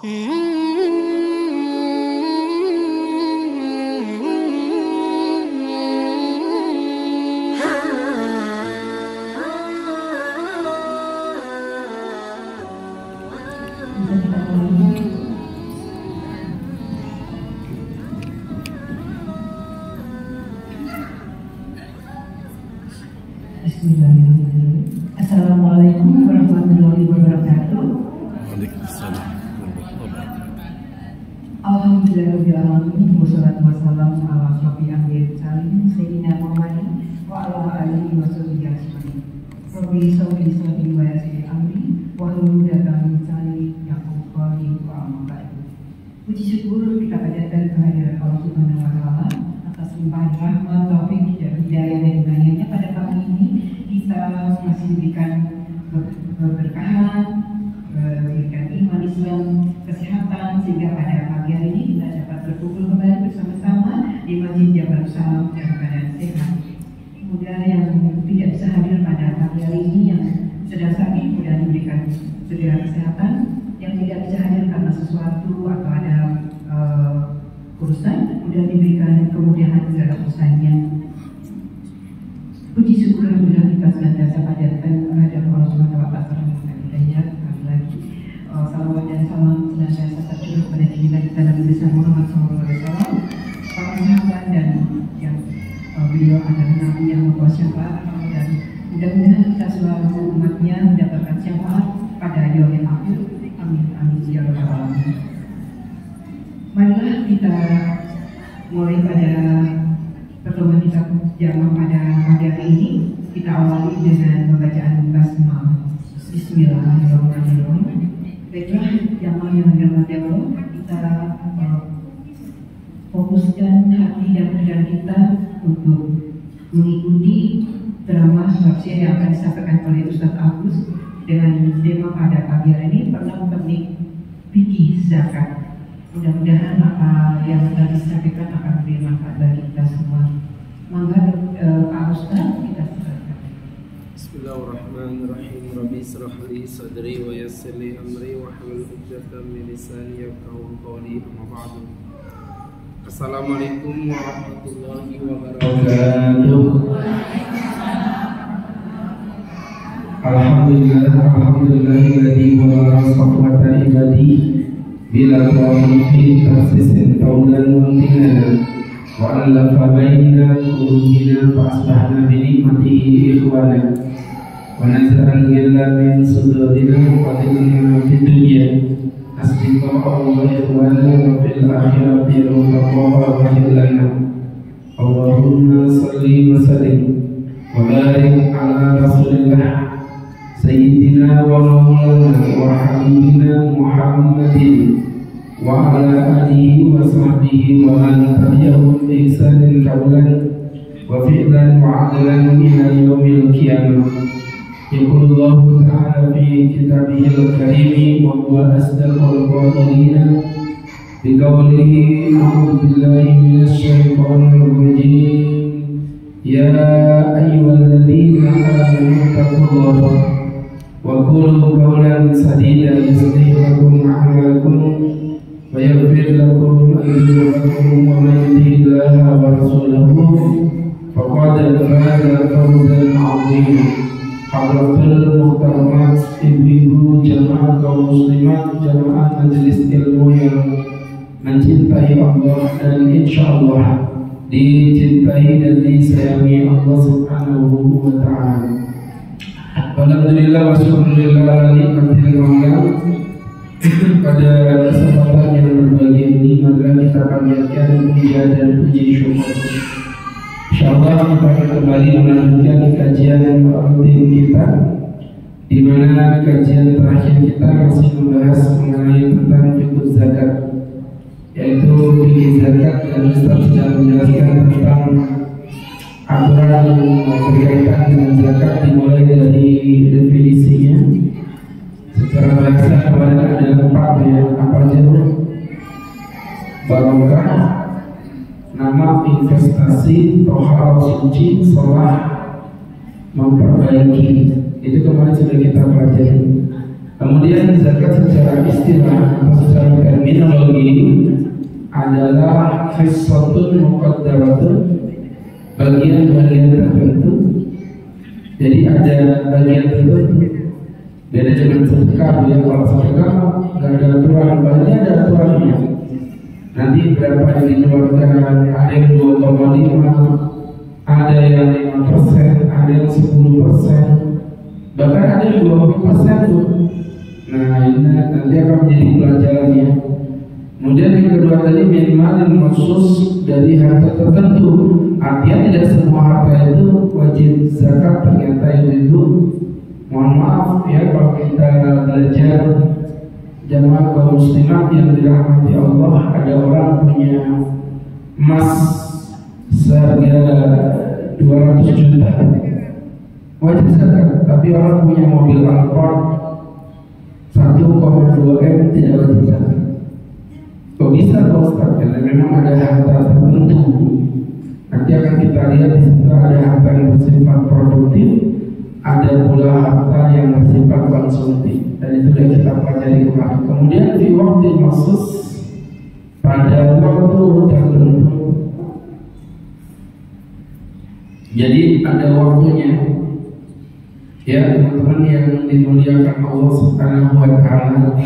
Assalamualaikum warahmatullahi wabarakatuh. Waalaikumsalam warahmatullahi wabarakatuh. Alhamdulillahirrahmanirrahim. Wassalatu wassalamu ala asyrofil anbiya'i wal mursalin sayyidina Muhammadin wa ala alihi wa sahbihi ajmain. Rabbi sholli sadri wa yassir amri wahlul 'uqdatam min lisani yafqahu qawli wa amma ba'du. Puji syukur kita panjatkan kehadirat Allah Subhanahu wa taala atas limpahan rahmat, taufik dan hidayah dan hidayahnya pada pagi ini. Kita masih diberikan keberkahan, diberikan iman Islam, kesehatan, sehingga pada pagi hari ini kita dapat berkumpul kembali bersama-sama di Masjid Jabal Salam dalam keadaan sehat. Semoga yang tidak bisa hadir pada pagi hari ini yang sedang sakit mudah diberikan segera kesehatan, yang tidak bisa hadir karena sesuatu atau ada urusan mudah diberikan kemudahan segala urusannya. Puji syukur alhamdulillah kita senantiasa panjatkan kehadirat Allah Subhanahu wa taala serta hidayah kami lagi. Salawat dan salam senantiasa tercurah pada junjungan kita Nabi besar Muhammad SAW, para sahabat dan yang beliau adalah Nabi yang membawa syafaat, dan mudah-mudahan kita selalu umatnya mendapatkan syafaat pada yaumil akhir. Amin amin ya rabbal alamin. Marilah kita mulai pada pertemuan kita jamaah pada pagi hari ini. Kita awali dengan pembacaan basmalah. Bismillahirrahmanirrahim. Baiklah jamaah yang dirahmati Allah, kita fokuskan hati dan pikiran kita untuk mengikuti drama tafsir yang akan disampaikan oleh Ustaz Agus dengan tema pada pagi hari ini, penik fikih zakat. Mudah-mudahan apa yang tadi disampaikan akan memberi manfaat bagi kita semua. Mangga Pak Ustaz, kita silakan. Bismillahirrahmanirrahim. Rabbi israh li sadri wa yassir li amri wa hlul 'uqdatam min lisani yafqahu qawli. Amma ba'du. Assalamualaikum warahmatullahi wabarakatuh. Alhamdulillahilladzi wala safwata ibadi bila tawfiqin tafsisin taulan wa tinana wa alafa baina qulubina fa asbahna bi ni'matihi ikhwana wa nazara illa min sudurina wa qadina fid dunya asdiqa wa ikhwana wa fil akhirati rabbana wa lana. Allahumma salli wa sallim wa barik ala rasulillah sayyidina wa maulana wa habibina Muhammadin wa ala alihi wa sahbihi wa man tabi'ahum bi ihsanin qawlan wa fi'lan wa 'adalan ila yaumil qiyamah. Yaqulullahu ta'ala fi kitabihil karim wa huwa asdaqul qa'ilin bi qawlihi a'udzu billahi minasy syaithanir rajim. Ya ayyuhalladzina amanu taqullaha wa qulu qawlan sadida yuslih lakum a'malakum wa yaghfir lakum dhunubakum wa man yuti'illaha wa rasulahu faqad faza fawzan 'azima. Hadratul muhtaramat ibu-ibu jamaah kaum muslimat, jamaah majelis ilmu yang mencintai Allah dan insyaallah dicintai dan disayangi Allah Subhanahu wa ta'ala. Alhamdulillah wa syukurillah nikmatil maula. Pada kesempatan yang berbahagia ini maka kita panjatkan puja dan puji syukur. Insyaallah kita akan kembali melanjutkan kajian rutin kita, di mana kajian terakhir kita masih membahas mengenai tentang fikih zakat, yaitu fikih zakat, dan Ustaz sudah menjelaskan tentang aturan berkaitan dengan zakat dimulai dari definisinya. Secara bahasa kemarin ada 4 ya, apa aja? Barokah, nama, investasi, tohar, suci, sholat, memperbaiki. Itu kemarin sudah kita pelajari. Kemudian zakat secara istilah atau secara terminologi adalah hissatun muqaddaratun, bagian-bagian tertentu. Jadi ada bagian tertentu. Beda dengan sedekah, ya kalau sedekah nggak ada aturan, banyak ada aturannya. Nanti berapa yang dikeluarkan, ada yang 2,5, ada yang 5%, ada yang 10%, bahkan ada yang 20% tuh. Nah ini nanti akan menjadi pelajarannya. Kemudian yang kedua tadi minimal dan khusus dari harta tertentu. Artinya tidak semua harta itu wajib zakat. Ternyata itu, mohon maaf ya kalau kita belajar jamaah kaum muslimat yang dirahmati Allah, ada orang punya emas seharga 200 juta wajib zakat, tapi orang punya mobil Alphard 1,2 M tidak wajib zakat. Kok bisa Pak Ustaz? Karena memang ada harta tertentu. Nanti akan kita lihat di situ ada harta yang bersifat produktif, ada pula harta yang bersifat konsumtif. Dan itu sudah kita pelajari kemarin. Kemudian di waktu maksus pada waktu tertentu. Jadi ada waktunya. Ya teman-teman yang dimuliakan Allah Subhanahu wa Ta'ala.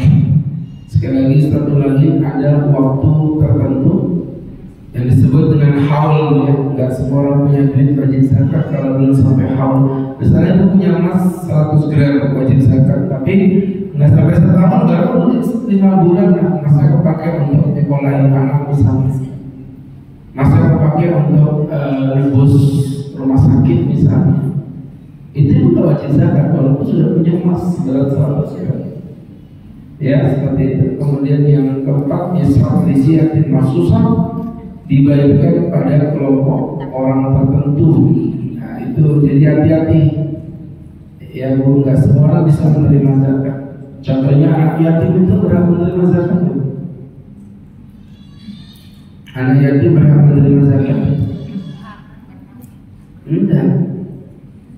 Sekali lagi, satu lagi ada waktu tertentu yang disebut dengan haul, ya. Nggak semua orang punya duit wajib zakat kalau belum sampai haul. Misalnya itu punya emas 100 gram wajib zakat, tapi nggak sampai setahun, baru 5 bulan masa kepakai untuk nyekolahin anak misalnya, masa kepakai untuk nebus rumah sakit misalnya, itu bukan wajib zakat walaupun sudah punya emas berat 100 gram. Ya seperti itu. Kemudian yang keempat, nisab liziatin maksusah, dibayarkan pada kelompok orang tertentu. Nah itu jadi hati-hati. Ya Bu, nggak semua orang bisa menerima zakat. Contohnya anak yatim itu berhak menerima zakat. Anak yatim berhak menerima zakat? Enggak.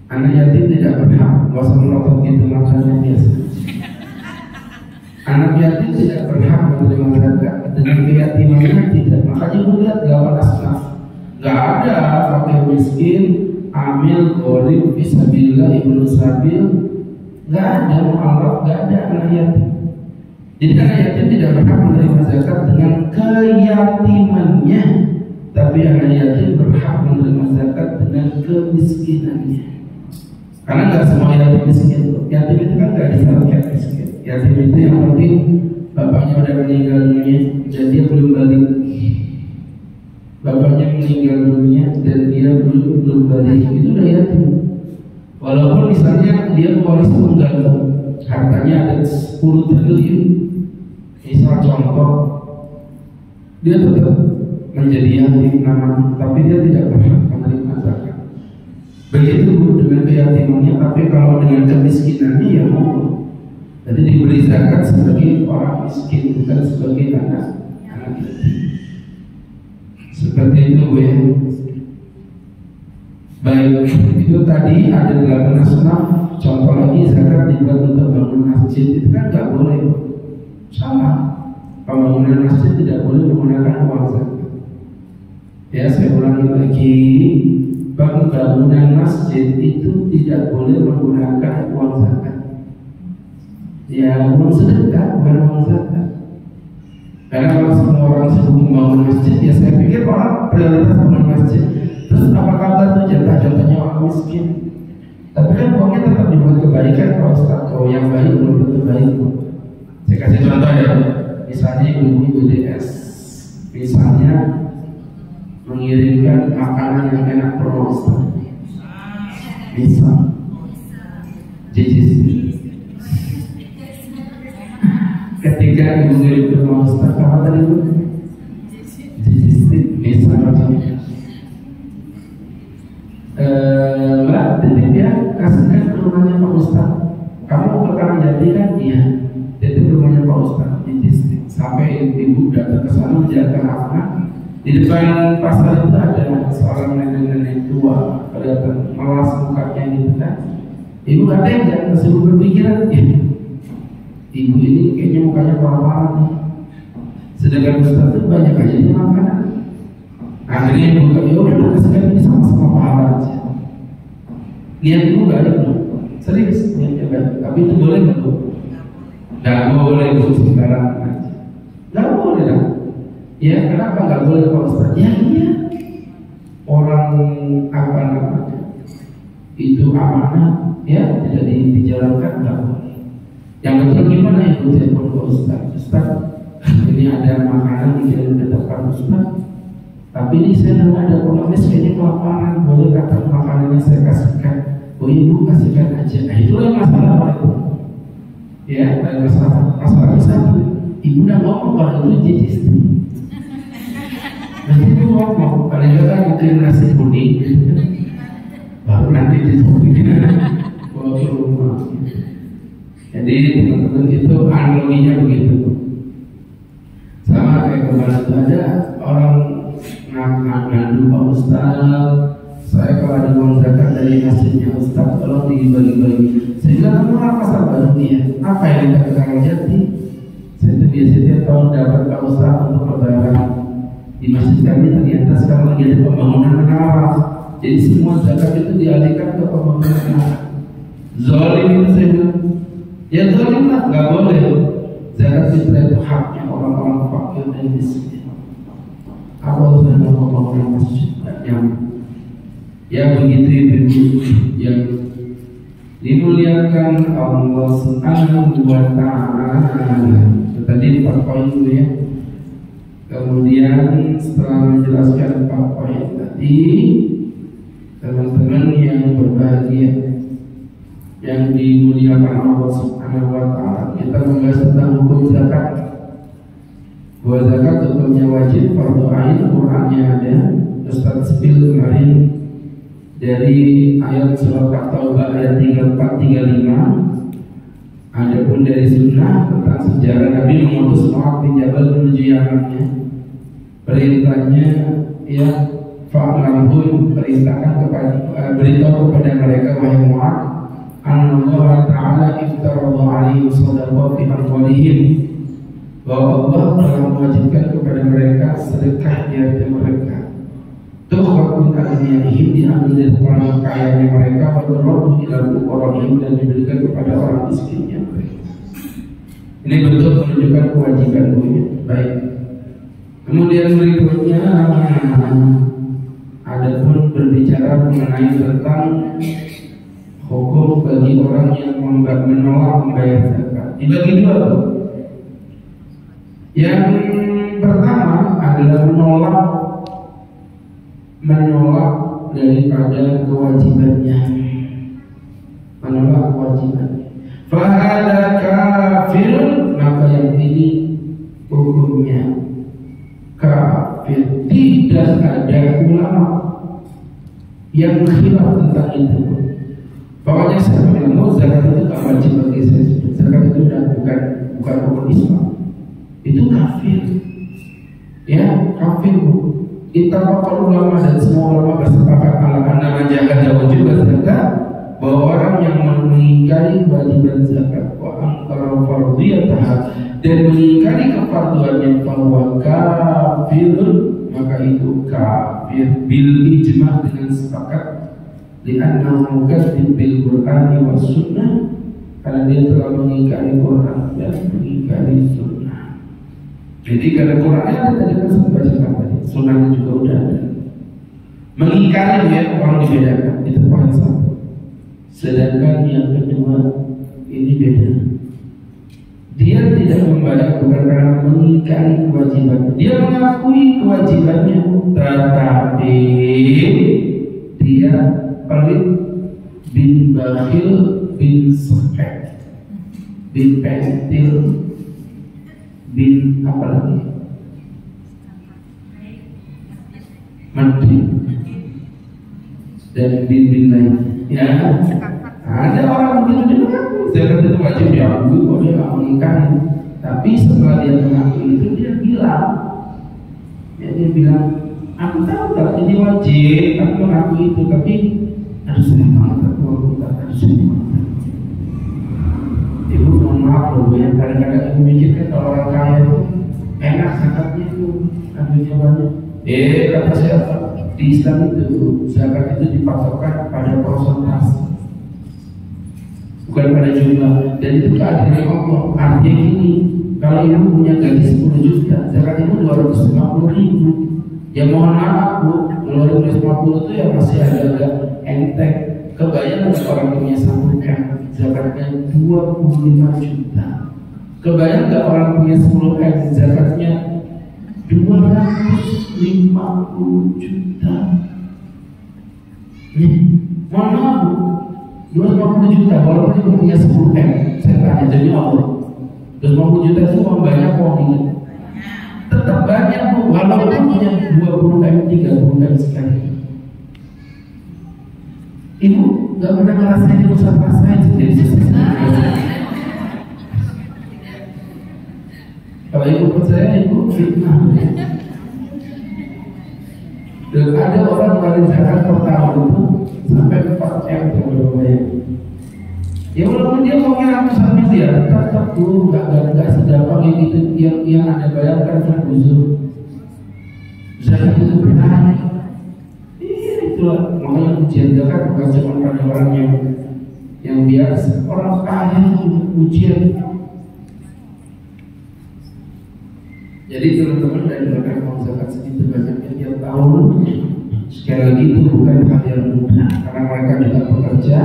Anak yatim tidak berhak. Nggak usah melotot gitu makanya biasa. Anak yatim tidak berhak menerima zakat. Dengan keyatimannya tidak. Makanya gue lihat gawan asnaf, nggak ada fakir miskin, amil, gharib, fisabilillah, ibnu sabil, nggak ada mu'alaf, nggak ada anak yatim. Jadi anak yatim tidak berhak menerima zakat dengan keyatimannya, tapi anak yatim berhak menerima zakat dengan kemiskinannya. Karena nggak semua yatim miskin. Yatim itu kan nggak disyaratkan miskin. Yatim itu yang penting bapaknya udah meninggal dunia dan dia belum balik. Bapaknya meninggal dunia dan dia belum balik, itu udah yatim. Walaupun misalnya dia waris tunggal, hartanya ada 10 triliun, misal contoh, dia tetap menjadi yatim namanya, tapi dia tidak berhak menerima zakat. Begitu dengan keyatimannya, tapi kalau dengan kemiskinannya ya mau. Jadi diberi zakat sebagai orang miskin, bukan sebagai anak yatim. Seperti itu Bu ya. Baik, itu tadi ada 8 asnaf. Contoh lagi, zakat dibuat untuk bangun masjid, itu kan nggak boleh. Sama, pembangunan masjid tidak boleh menggunakan uang zakat. Ya saya ulangi lagi, pembangunan masjid itu tidak boleh menggunakan uang zakat. Ya uang sedekah, bukan uang zakat. Karena kalau semua orang sibuk membangun masjid, ya saya pikir orang prioritas bangun masjid. Terus apa kabar tuh jatah-jatahnya orang miskin? Tapi kan uangnya tetap dibuat kebaikan Pak Ustaz. Kalau yang baik belum tentu baik. Saya kasih contoh ya. Misalnya ibu-ibu BDS, misalnya mengirimkan makanan yang enak ke Pak Ustaz. Bisa. JJC. Ketika ibu ngirim ke Pak Ustaz, apa tadi itu? JJC. Bisa macamnya. Mbak, titip ya, kasihkan ke rumahnya Pak Ustaz. Kamu ke Karangjati kan? Iya. Titip rumahnya Pak Ustaz di distrik. Sampai ibu datang ke sana menjalankan amanah. Di depan pasar itu ada seorang nenek-nenek tua, kelihatan melas mukanya gitu kan. Ibu katanya jangan masih berpikiran, ya. ibu ini kayaknya mukanya kelaparan nih. Sedangkan Ustaz itu banyak aja dia makanan. Akhirnya buka, ya udah kasihkan ini sama-sama pahala aja. Niat itu nggak ada tuh, serius niatnya kan. Tapi itu boleh nggak tuh? Nggak boleh tuh sekarang aja. Nggak boleh kan? Ya kenapa nggak boleh Pak Ustaz? Ya iya. Orang apa namanya? Itu amanah, ya tidak dijalankan nggak boleh. Yang betul gimana ibu telepon ke Ustaz? Ustaz, ini ada makanan dikirim ke tempat Ustaz. Tapi ini saya nggak ada pengemis kayaknya kelaparan. Boleh kata makanannya saya kasihkan? Oh ibu kasihkan aja. Nah itulah yang masalah Pak. Ya, ada masalah satu. Ibu udah ngomong kalau itu jijis. Nanti ibu ngomong paling nggak kan bikin nasi kuning. Baru nanti disebutnya bawa ke rumah. Jadi teman-teman itu analoginya begitu. Sama kayak kemarin itu ada orang ngadu Pak Ustaz, saya kalau ada uang zakat dari masjidnya Ustaz, tolong dibagi-bagi. Saya bilang kamu apa sahabat dunia? Apa yang kita kekal jati? Saya itu biasanya tiap tahun dapat Pak Ustaz untuk lebaran di masjid kami. Ternyata sekarang lagi ada pembangunan menara. Jadi semua zakat itu dialihkan ke pembangunan menara. Zalim itu saya bilang, ya zalim lah, nggak boleh. Zakat fitrah itu haknya orang-orang fakir dan miskin. Apa urusan pembangunan masjid? Yang ya begitu itu yang dimuliakan Allah Subhanahu wa Ta'ala. Tadi 4 poin dulu ya. Kemudian setelah menjelaskan 4 poin tadi, teman-teman yang berbahagia yang dimuliakan Allah Subhanahu wa Ta'ala, kita membahas tentang hukum zakat. Bahwa zakat hukumnya wajib, fardu ain, Qur'annya ada. Ustaz Spil kemarin dari ayat surat At-Taubah ayat 34-35. Adapun dari sunnah tentang sejarah Nabi mengutus Mu'adz bin Jabal menuju Yamannya. Perintahnya ya fa'lamhum, perintahkan kepada beritahu kepada mereka wahai Mu'adz, Allah Ta'ala iftaradha 'alaihim shadaqah fi amwalihim, bahwa Allah telah mewajibkan kepada mereka sedekah di harta mereka. Tukhadun al-niyahim, diambil dari orang kayanya mereka, wa ila fuqara'ihim, dan diberikan kepada orang miskinnya mereka. Ini bentuk menunjukkan kewajiban dunia. Baik. Kemudian berikutnya adapun berbicara mengenai tentang hukum bagi orang yang menolak membayar zakat. Dibagi dua tuh. Yang pertama adalah menolak daripada kewajibannya, menolak kewajibannya. Fahada kafir, maka yang ini hukumnya kafir. Tidak ada ulama yang khilaf tentang itu. Pokoknya saya bilang zakat itu tak wajib bagi saya. Zakat itu bukan rukun Islam. Itu kafir. Ya, kafir bu. Kita para ulama dan semua ulama bersepakat ala anna jahat wajib zakat, bahwa orang yang mengingkari kewajiban zakat wa angkara fardhiyataha, dan mengingkari kefarduannya, bahwa kafir, maka itu kafir bil ijma', dengan sepakat, li'annahu mukadzdzib bil Qur'ani was sunnah, karena dia telah mengingkari Quran dan mengingkari sunnah. Jadi karena Qurannya ada tadi kan saya bacakan tadi, sunnahnya juga udah ada. Mengingkari ya orang dibedakan, itu poin satu. Sedangkan yang kedua ini beda. Dia tidak membayar bukan karena mengingkari kewajiban. Dia mengakui kewajibannya, tetapi dia pelit, bin bakhil, bin sahih, bin pentil, bin apa lagi? Mati dan bin lain. Ya, ada orang begitu mengaku zakat itu wajib ya, kok dia nggak mengingkari. Tapi setelah dia mengaku itu dia bilang, ya dia bilang, aku tahu tak ini wajib, aku mengaku itu, tapi harus saya banget aku harus saya banget. Ibu mohon maaf loh ya. kadang-kadang ibu mikirkan kalau orang kaya itu enak zakatnya itu, ambilnya banyak. Kata siapa? Di Islam itu zakat itu dipatokkan pada persentase, bukan pada jumlah. Dan itu keadilan Allah. Artinya gini, kalau ibu punya gaji 10 juta, zakat ibu 250.000. Ya mohon maaf bu, 250 itu ya masih agak enteng. Kebayang orang punya 1 M, zakatnya 25 juta. Kebayang nggak orang punya 10 M, zakatnya 250 juta. Mohon maaf bu, 250 juta walaupun itu punya 10 M, saya tanya jadi apa? 250 juta itu uang banyak, uang dingin. Tetap banyak bu, walaupun punya 20 M, 30 M sekali. Ibu nggak pernah ngerasain usaha rasain sendiri. Kalau ibu percaya, ibu fitnah. Dan ada orang ngeluarin zakat per tahun itu sampai 4 M berapa ya? Ya walaupun dia mau ratusan miliar, tetap tuh nggak segampang yang itu yang Anda bayangkan kan buzur. Zakat itu benar. Itulah makanya ujian zakat bukan cuma pada orang yang biasa, orang kaya juga ujian. Jadi teman-teman dari mereka mau zakat segitu banyaknya tiap tahun, sekali lagi itu bukan hal yang mudah karena mereka juga bekerja.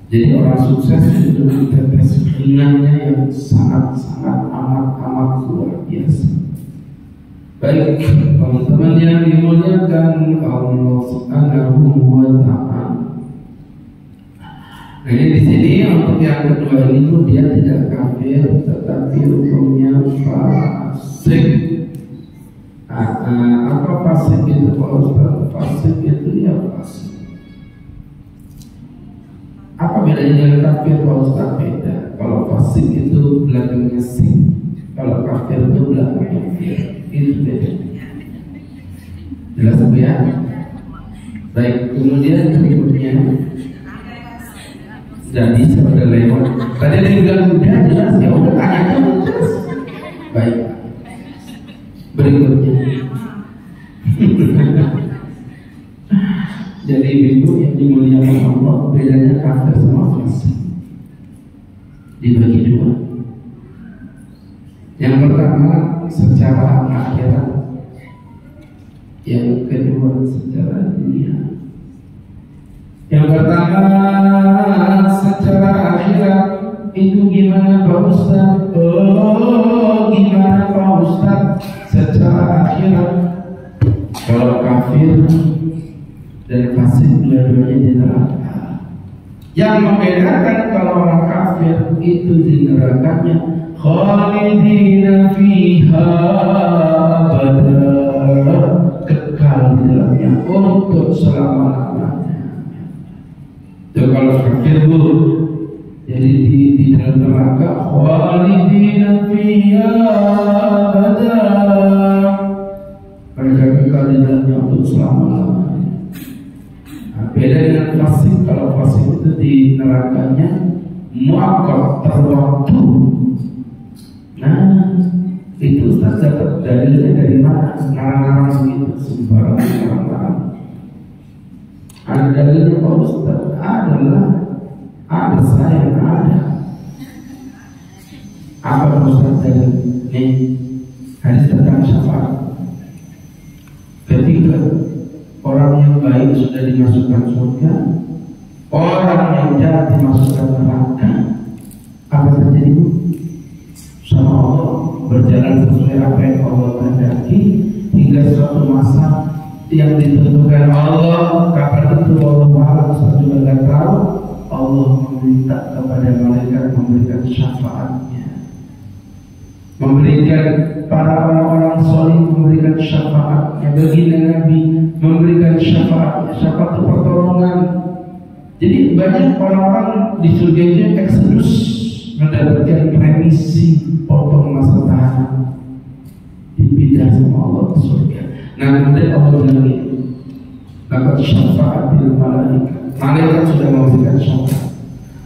Jadi orang sukses itu tetes ringannya yang sangat-sangat amat luar biasa. Baik teman-teman yang dimuliakan Allah Subhanahu wa Ta'ala. Nah di sini untuk yang kedua ini pun dia tidak kafir tetapi hukumnya fasik. Apa fasik itu Pak Ustaz? Fasik itu ya fasik. Apa bedanya dengan kafir Pak Ustaz? Beda. Kalau fasik itu belakangnya sik, kalau kafir itu belakangnya fir. Itu beda. Jelas Bu ya? Baik, kemudian berikutnya jadi sudah lewat. Tadi ada yang bilang udah jelas, ya udah tanya aja jelas. Baik. Berikutnya. Jadi ibu yang dimuliakan Allah, bedanya kafir sama fasik dibagi dua. Yang pertama secara akhirat, yang kedua secara dunia. Yang pertama secara akhirat itu gimana Pak Ustaz? Oh gimana Pak Ustaz? Secara akhirat kalau kafir dan fasik dua-duanya di neraka. Yang membedakan kalau orang kafir itu di nerakanya khalidina fiha abada, kekal di dalamnya untuk selama-lamanya. Dan kalau kafir bu, jadi di dalam neraka khalidina fiha abada, mereka kekal di dalamnya untuk selama-lamanya. Beda dengan fasik, kalau fasik itu di nerakanya muakkad, terwaktu. Nah, itu Ustaz dapat dalilnya dari mana? Ngarang-ngarang begitu, sembarang ngarang-ngarang. Ada dalilnya Pak Ustaz? Ada saya ada. Apa Ustaz dalil? Nih, hadis tentang syafaat. Ketika orang yang baik sudah dimasukkan surga, orang yang jahat dimasukkan neraka, apa terjadi? Sama Allah berjalan sesuai apa yang Allah kehendaki hingga suatu masa yang ditentukan Allah. Kapan itu Allah Taala juga tidak tahu. Allah meminta kepada malaikat memberikan syafaatnya, memberikan para orang-orang soleh memberikan syafaatnya, baginda Nabi memberikan syafaat itu pertolongan. Jadi banyak orang-orang di surga itu eksodus mendapatkan remisi potong masa tahanan, dipindah sama Allah ke surga. Nah kemudian Allah bilang itu dapat syafaat di malaikat sudah memberikan syafaat.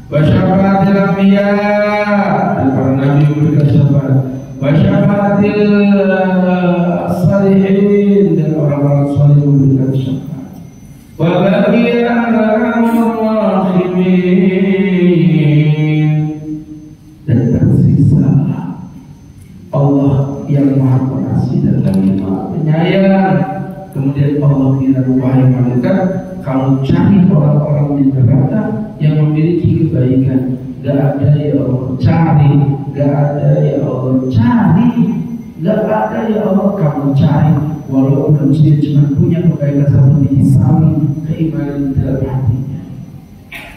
wa syafaatil anbiya, dan para nabi memberikan syafaat, wa syafaatil salihin, dan orang-orang saleh memberikan syafaat, wa baqiya arhamur rahimin, dan tersisa Allah yang Maha Pengasih dan yang Maha Penyayang. Kemudian Allah bilang, wahai malaikat, kamu cari orang-orang di neraka yang memiliki kebaikan. Gak ada ya Allah cari, gak ada ya Allah cari, gak ada ya Allah kamu cari. Walaupun dia cuma punya kebaikan satu biji sawi keimanan di dalam hatinya,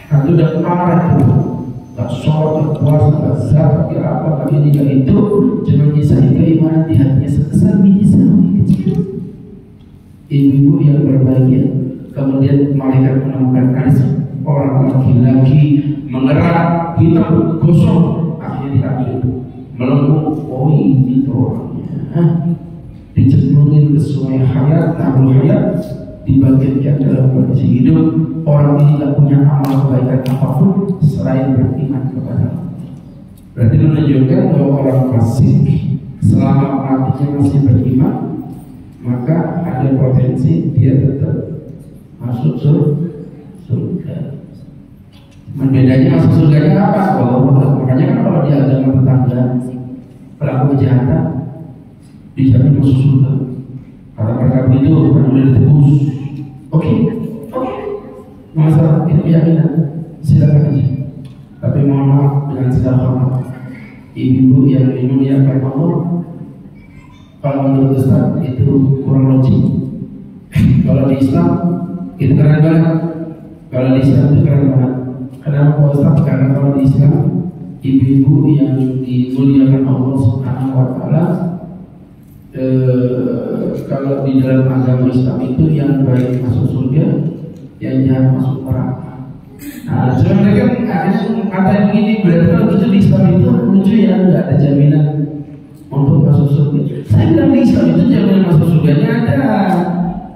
kalau udah marah tuh, gak sholat, gak puasa, gak zakat, gak apa, gak ini, gak itu, cuma nyisai keimanan di hatinya sebesar biji sawi kecil. Ibu-ibu yang berbahagia, kemudian malaikat menemukan ada orang laki-laki mengerak hitam gosong, akhirnya diambil melengkung. Oh ini orangnya, dicemplungin ke sungai hayat, Nahul Hayat, dibagikan dalam kondisi hidup. Orang ini tidak punya amal kebaikan apapun selain beriman kepada Allah. Berarti menunjukkan bahwa orang fasik selama matinya masih beriman, maka ada potensi dia tetap masuk surga. Bedanya masuk surganya apa? Makanya kan kalau di agama tetangga pelaku kejahatan dijamin masuk surga. Kata mereka begitu, karena udah ditebus. Oke. Masalah itu keyakinan, silakan aja. Tapi mohon maaf dengan segala hormat, ibu yang dimuliakan Allah, kalau menurut Ustaz itu kurang logik. Kalau di Islam itu keren banget. Kalau di Islam itu keren banget. Kenapa Ustaz? Karena kalau di Islam ibu-ibu yang dimuliakan Allah Subhanahu wa Ta'ala, kalau di dalam agama Islam itu yang baik masuk surga, yang jahat masuk neraka. Nah, sebenarnya kan akhirnya kata begini, berarti kalau itu di Islam itu lucu ya, nggak ada jaminan untuk masuk surga. Saya bilang di Islam itu jaminan masuk surganya ada.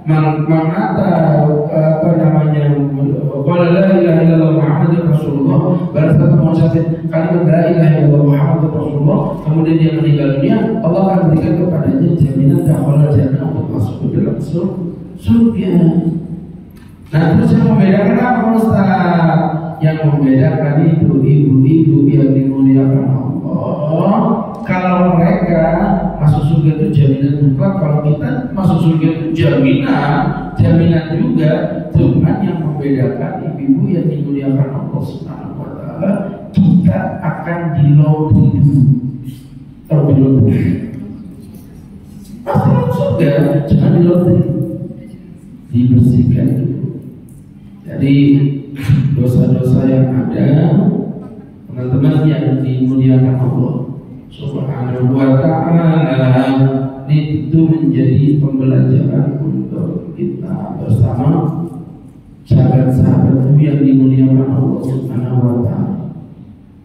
Mengata apa namanya, qala la ilaha illallah Muhammadur Rasulullah, baru satu mengucapkan kalimat la ilaha illallah Muhammadur Rasulullah, kemudian dia meninggal dunia, Allah akan berikan kepadanya jaminan dakhala jannah untuk masuk ke dalam surga. Nah, terus yang membedakan apa Ustaz? Yang membedakan itu ibu-ibu yang dimuliakan Allah. Kalau mereka masuk surga itu jaminan mutlak, kalau kita masuk surga itu jaminan juga. Cuman yang membedakan ibu-ibu yang dimuliakan Allah Subhanahu wa Ta'ala, kita akan dilobby dulu. Kalau dilobby pasti masuk surga, jangan dilobby, dibersihkan dulu. Jadi dosa-dosa yang ada, teman-teman yang dimuliakan Allah Subhanahu wa Ta'ala, itu menjadi pembelajaran untuk kita bersama sahabat-sahabat yang dimuliakan Allah Subhanahu wa Ta'ala.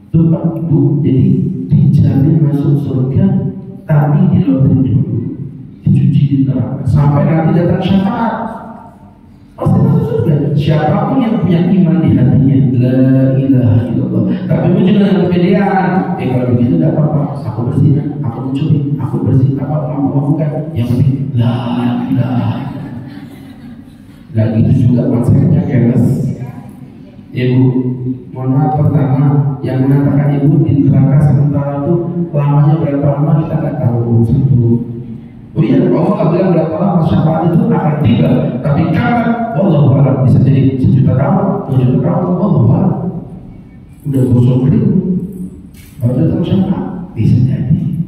Itu Pak Bu, jadi dijamin masuk surga, tapi dilobby dulu, dicuci di neraka sampai nanti datang syafaat. Pasti masuk surga. Siapapun yang punya iman di hatinya, la ilaha illallah. Tapi muncul dengan kepedean. Kalau begitu tidak apa-apa. Aku bersih, aku mencuri, aku bersih, apa mampu kan? Yang penting la ilaha. Dan itu juga konsepnya keras. Ibu, mohon maaf, pertama yang mengatakan ibu di neraka sementara itu lamanya berapa lama kita nggak tahu. Satu. Oh iya, Allah nggak bilang berapa lama syafaat itu akan tiba, tapi kapan? Wallahu a'lam, bisa jadi 1 juta tahun, 2 juta tahun, wallahu a'lam. Udah gosok kering, baru datang syafaat, bisa jadi.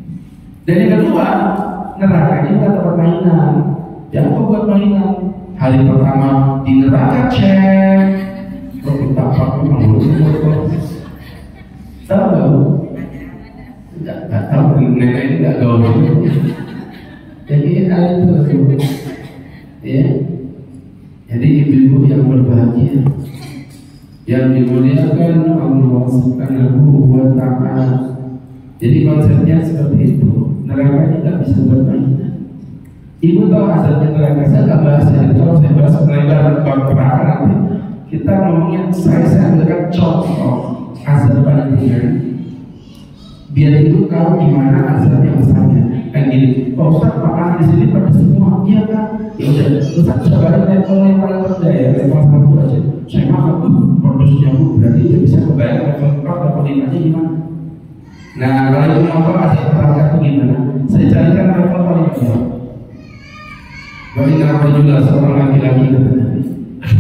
Dan yang kedua, neraka ini bukan tempat mainan. Jangan kau buat mainan. Hari pertama di neraka cek, kok kita apa memang tahu? Nggak tahu, nenek ini nggak gaul. Jadi itu ya. Jadi ibu-ibu yang berbahagia, yang dimuliakan Allah Subhanahu wa Ta'ala. Jadi konsepnya seperti itu. Neraka ini nggak bisa bermain. Ibu tahu asalnya neraka. Saya nggak bahas ya. Kalau saya bahas melebar neraka nanti kita ngomongin, saya ambilkan contoh azab paling ringan, biar ibu tahu gimana azab yang besarnya. Kan gini, Pak Ustaz makanan di sini pada semua, iya kan? Ya udah, Ustaz coba level yang paling rendah ya, level 1 aja. Saya makan produsnya bu, berarti itu bisa kebayang level 4 level 5 nya gimana? Nah kalau itu motor ada perangkat gimana? Saya carikan level paling bawah. Bagi kenapa juga seorang laki-laki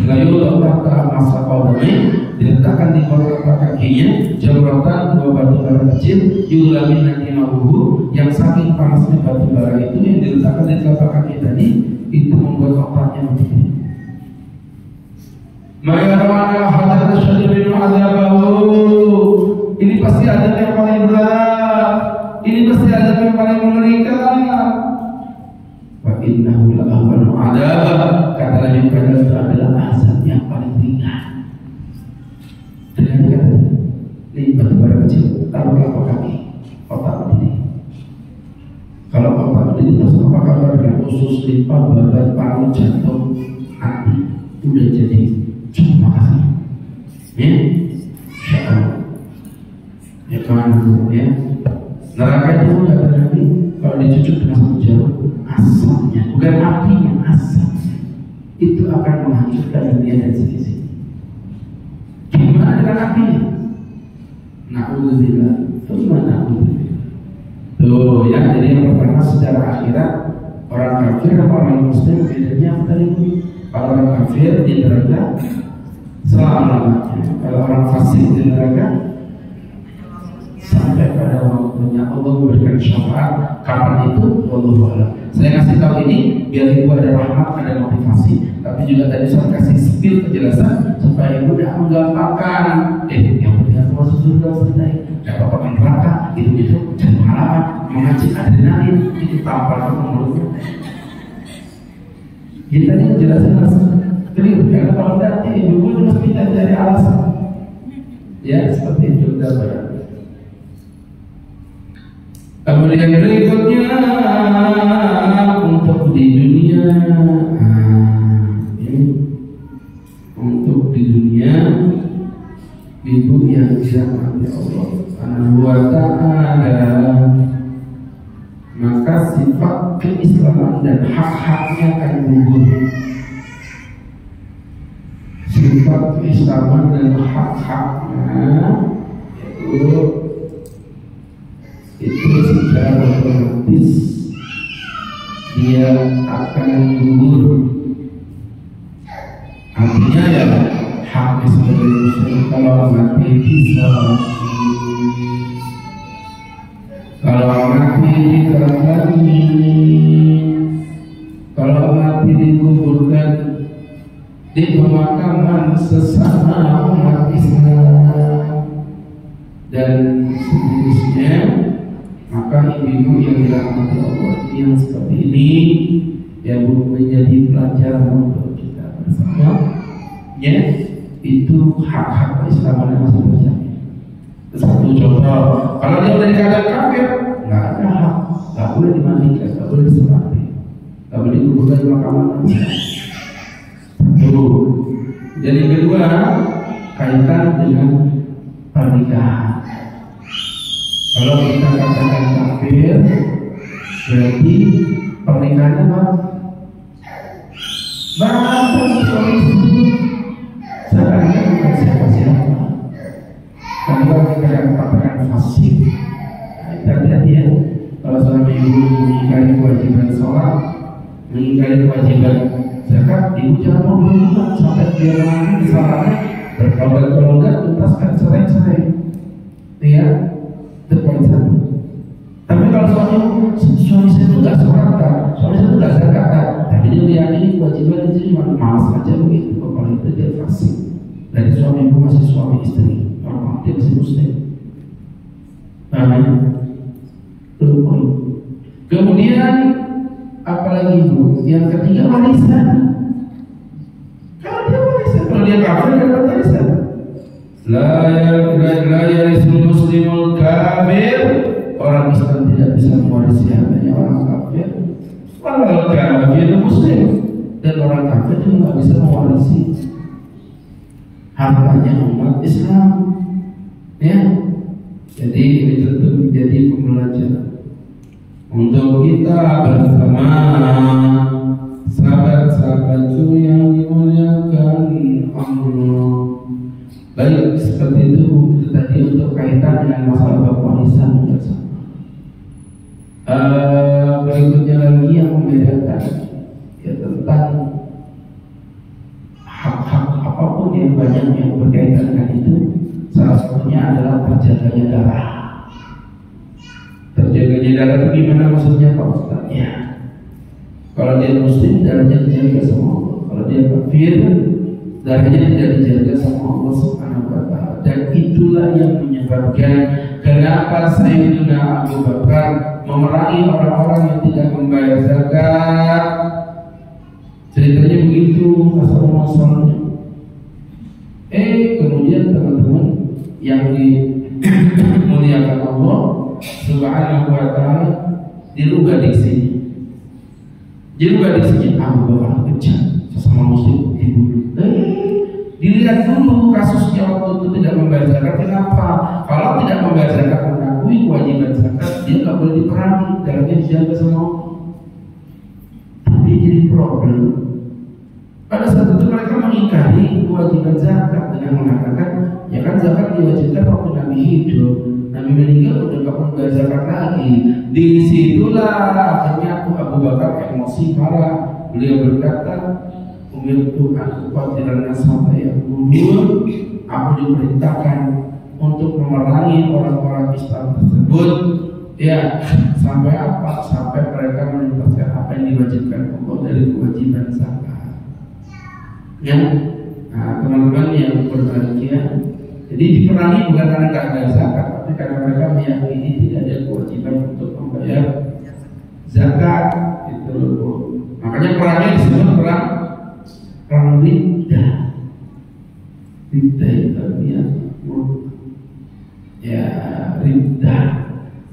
lalu letakkan masa kodamnya diletakkan di bawah kakinya jamratan 2 batu bara kecil yulamin nanti mabuhu yang saking panasnya batu bara itu yang diletakkan di telapak kaki tadi itu membuat otaknya mati. Maka mana hadat syadirin azabahu, ini pasti adab yang paling berat, ini pasti adab yang paling mengerikan. Wa innahu la'awwal adab, kata Nabi Muhammad itu adalah azab yang paling ringan. Dengan kata ini batu bara kecil taruh telapak kaki otak ini. Kalau otak ini terus apa kabar dengan usus, limpa, babat, paru, jantung, hati udah jadi cuma kasih. Ya, insyaallah. Ya kawan ya. Neraka itu kata Nabi kalau dicucuk dengan satu jarum asapnya, bukan apinya, asapnya itu akan menghancurkan dunia dan seisinya. Gimana dengan apinya? Na'udzubillah. Tuh ya, jadi yang pertama secara akhirat orang kafir sama orang muslim bedanya apa tadi? Kalau orang kafir di neraka selama-lamanya, kalau orang fasik di neraka sampai pada waktunya Allah memberikan syafaat. Kapan itu? Wallahu a'lam. Saya kasih tahu ini biar ibu ada rahmat, ada motivasi, tapi juga tadi saya kasih spill penjelasan supaya ibu tidak menggampangkan. Yang penting aku masuk surga selesai, tidak apa-apa neraka, itu dan pengalaman mengacik adrenalin itu tampar kamu mulutnya. Kita ini jelasin langsung clear, karena kalau tidak ibu terus kita cari alasan. Ya seperti itu gambaran. Kemudian berikutnya untuk di dunia, untuk di dunia ibu yang dirahmati Allah Subhanahu wa Ta'ala, maka sifat keislaman dan hak-haknya akan gugur. Sifat keislaman dan hak-haknya itu secara otomatis dia akan gugur. Artinya ya hak sebagai muslim kalau mati bisa kalau mati dikabari, kalau mati dikuburkan di pemakaman sesama umat Islam dan seterusnya. Maka ibu-ibu yang dirahmati Allah yang seperti ini ya bu, menjadi pelajaran untuk kita bersama. Ya, itu hak-hak keislaman yang masih berjalan. Satu contoh, kalau dia udah dikatakan kafir, nggak ada hak, nggak boleh dimandikan, nggak boleh disemati, nggak boleh dikuburkan di makaman. Satu. Jadi kedua, kaitan dengan pernikahan. Kalau kita katakan kafir, berarti pernikahannya apa? Bahasa suami istri sebenarnya bukan siapa-siapa. Kalau kita katakan fasik, hati-hati ya. Kalau suami ibu mengingkari kewajiban sholat, mengingkari kewajiban zakat, ibu jangan mau berhubungan sampai dia mati kesalahannya bertobat. Kalau enggak, tuntaskan cerai-cerai. Ya. Poin satu. Tapi kalau suami saya itu nggak sholat, suami saya itu nggak zakat, tapi dia meyakini kewajiban itu cuma malas aja begitu. Kalau itu dia fasik. Dan suami itu masih suami istri, orang dia masih muslim. Itu poin. Kemudian apalagi bu? Yang ketiga warisan. Kalau dia warisan, kalau dia kafir dia dapat warisan. La yarisul muslimul kafir, orang Islam tidak bisa mewarisi hartanya orang kafir. Walau kafir muslim, dan orang kafir juga tidak bisa mewarisi hartanya umat Islam. Ya, jadi ini tentu menjadi pembelajaran untuk kita bersama sahabat-sahabatku yang dimuliakan Allah. Baik, seperti itu tadi untuk kaitan dengan masalah warisan bersama. Berikutnya lagi yang membedakan ya tentang hak-hak apapun yang banyak yang berkaitan dengan itu. Salah satunya adalah terjaganya darah. Terjaganya darah itu gimana maksudnya Pak Ustaz? Ya, kalau dia muslim darahnya dijaga sama Allah. Kalau dia kafir darahnya tidak dijaga sama Allah Subhanahu wa Ta'ala. Dan itulah yang menyebabkan kenapa Sayyidina Abu Bakar memerangi orang-orang yang tidak membayar zakat. Ceritanya begitu asal-muasalnya. Kemudian teman-teman yang dimuliakan Allah Subhanahu wa Ta'ala, dirubah diksinya. Dirubah diksinya, Abu Bakar kejam sesama muslim dibunuh. Dilihat dulu kasusnya waktu itu tidak membayar zakat. Kenapa? Kalau tidak membayar zakat mengakui kewajiban zakat, dia nggak boleh diperangi, darahnya dijaga sama Allah. Tapi jadi problem. Pada saat itu mereka mengingkari kewajiban zakat dengan mengatakan, ya kan zakat diwajibkan waktu Nabi hidup, Nabi meninggal udah nggak membayar zakat lagi. Disitulah akhirnya Abu Bakar emosi marah. Beliau berkata, umirtu an uqatilan nasa yaqulun, aku diperintahkan untuk memerangi orang-orang Islam tersebut. Ya, sampai apa? Sampai mereka menuntaskan apa yang diwajibkan Allah dari kewajiban zakat. Ya, nah, teman-teman yang berbahagia, jadi diperangi bukan karena tidak ada zakat, tapi karena mereka meyakini tidak ada kewajiban untuk membayar zakat. Itu loh. Makanya perangnya disebut perang riddah. Riddah itu artinya ya, riddah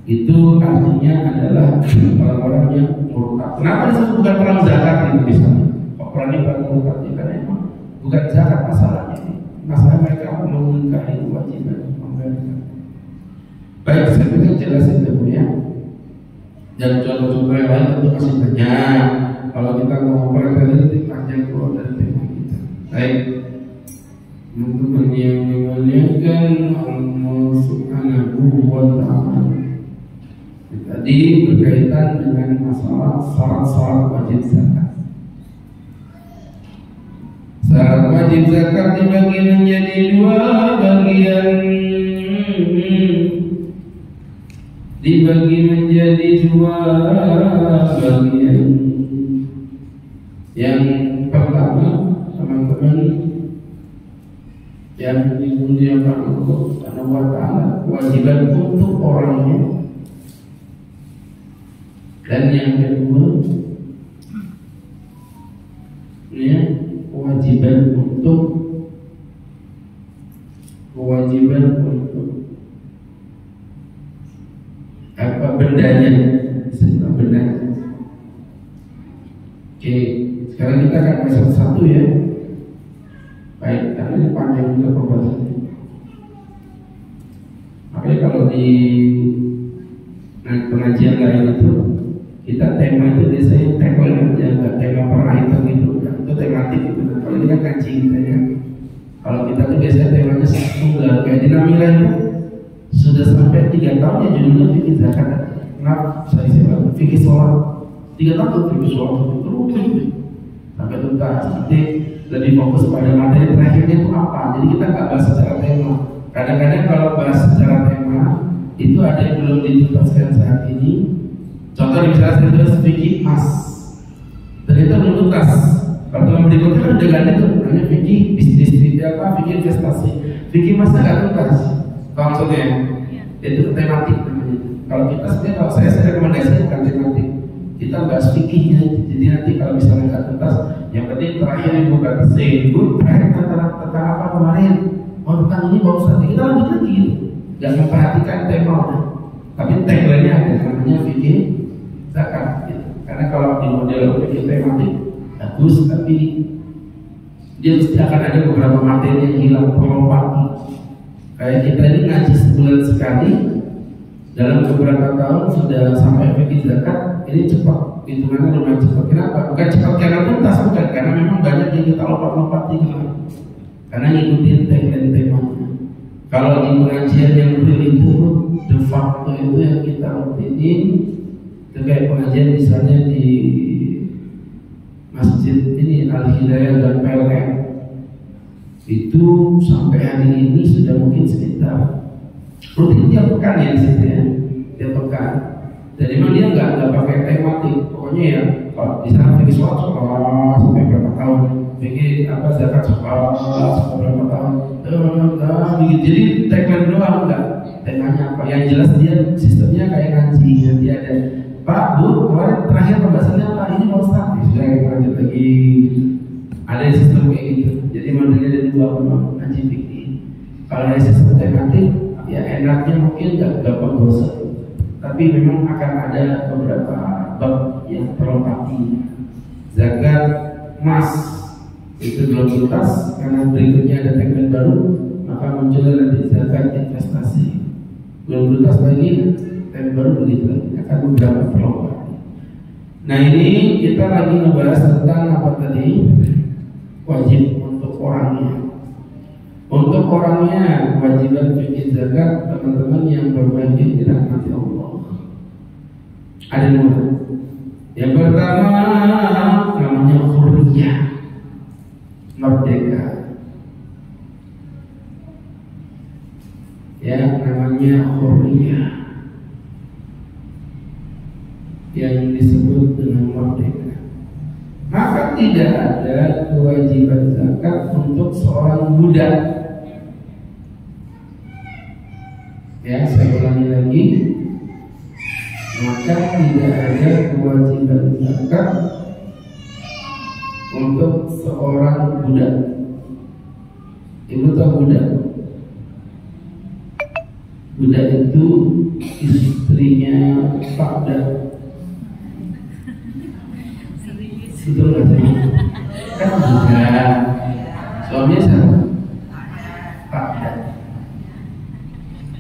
itu artinya adalah orang-orang yang murtad. Kenapa disebut bukan perang zakat itu misalnya? Kok perangnya perang murtad? Karena emang bukan zakat masalahnya. Masalah mereka mengingkari kewajiban membayar zakat. Baik, saya ingin jelasin dulu ya. Dan contoh-contoh yang lain itu masih banyak. Kalau kita mau berkali-kali panjang keluar dari tema kita. Baik, teman-teman yang dimuliakan Allah Subhanahu wa Ta'ala. Tadi berkaitan dengan masalah syarat-syarat wajib zakat. Syarat wajib zakat dibagi menjadi dua bagian. Dibagi menjadi dua bagian. Yang pertama, teman-teman yang dimuliakan Allah Subhanahu wa Ta'ala, kewajiban untuk orangnya. Dan yang kedua, ya, kewajiban untuk apa bendanya, bendanya. Oke, sekarang kita akan bahas satu-satu ya. Baik, karena ini panjang juga pembahasannya. Makanya kalau di pengajian lain itu kita tema itu biasanya tagline aja, nggak tema per item itu, itu tematik itu. Kalau ini kan kaji kita ya. Kalau kita tuh biasanya temanya tunggal, kayak di Namira itu sudah sampai 3 tahun ya judulnya fikih zakat. Kenapa? Saya fikih sholat 3 tahun fikih sholat terus sampai tuntas. Jadi lebih fokus pada materi terakhirnya itu apa. Jadi kita nggak bahas secara tema. Kadang-kadang kalau bahas secara tema itu ada yang belum dituntaskan saat ini. Contoh misalnya saya tulis fikih emas, ternyata belum tuntas. Pertemuan berikutnya kan udah ganti tuh, namanya fikih bisnis, fikih investasi. Fikih emasnya nggak tuntas. Kalau maksudnya itu tematik namanya. Kalau kita sebenarnya, kalau saya rekomendasikan bukan tematik. Kita bahas fikihnya. Jadi nanti kalau misalnya nggak tuntas, yang penting terakhir yang bukan sebut terakhir tentang apa kemarin. Oh tentang ini baru saja kita lanjut lagi. Jangan memperhatikan tema, tapi tagline-nya ada namanya fikih zakat. Karena kalau di model fikih tematik bagus, tapi dia mesti akan ada beberapa materi yang hilang terlompat. Kayak kita ini ngaji sebulan sekali, dalam beberapa tahun sudah sampai fikih zakat, ini cepat, hitungannya lumayan cepat. Kenapa? Bukan cepat karena tuntas, bukan, karena memang banyak yang kita lompat-lompati karena ngikutin tema-temanya. Kalau di pengajian yang real itu, de facto itu yang kita rutinin, itu kayak pengajian misalnya di masjid ini Al-Hidayah dan PLN, itu sampai hari ini sudah mungkin sekitar rutin tiap pekan ya di situ ya, tiap pekan. Jadi memang dia nggak pakai tematik, pokoknya ya kalau di sana fikih sholat sampai berapa tahun, fikih apa zakat sholat sampai berapa tahun, jadi tagline doang enggak, temanya apa? Yang jelas dia sistemnya kayak ngaji, nanti ada Pak Bu kemarin terakhir pembahasannya apa? Ini mau start, sudah kita lanjut lagi. Ada sistem kayak gitu. Jadi modelnya ada dua, memang ngaji fikih. Kalau ada sistem tematik, ya enaknya mungkin nggak gampang bosan, tapi memang akan ada beberapa bab yang terlompati. Zakat emas itu belum tuntas karena berikutnya ada tagline baru, maka muncul nanti zakat investasi. Belum tuntas lagi, tagline baru begitu akan beberapa terlompati. Nah ini kita lagi ngebahas tentang apa tadi? Wajib untuk orangnya. Untuk orangnya kewajiban fikih zakat, teman-teman yang berbagi dirahmati Allah. Ada dua. Yang pertama namanya hurriyah, merdeka. Ya, namanya hurriyah, yang disebut dengan merdeka. Maka tidak ada kewajiban zakat untuk seorang budak. Ya, saya ulangi lagi. Maka tidak ada kewajiban zakat untuk seorang budak. Ibu tahu budak? Budak itu istrinya Pak Dak. Betul nggak sih? Kan budak. Suaminya siapa? Pak Dak.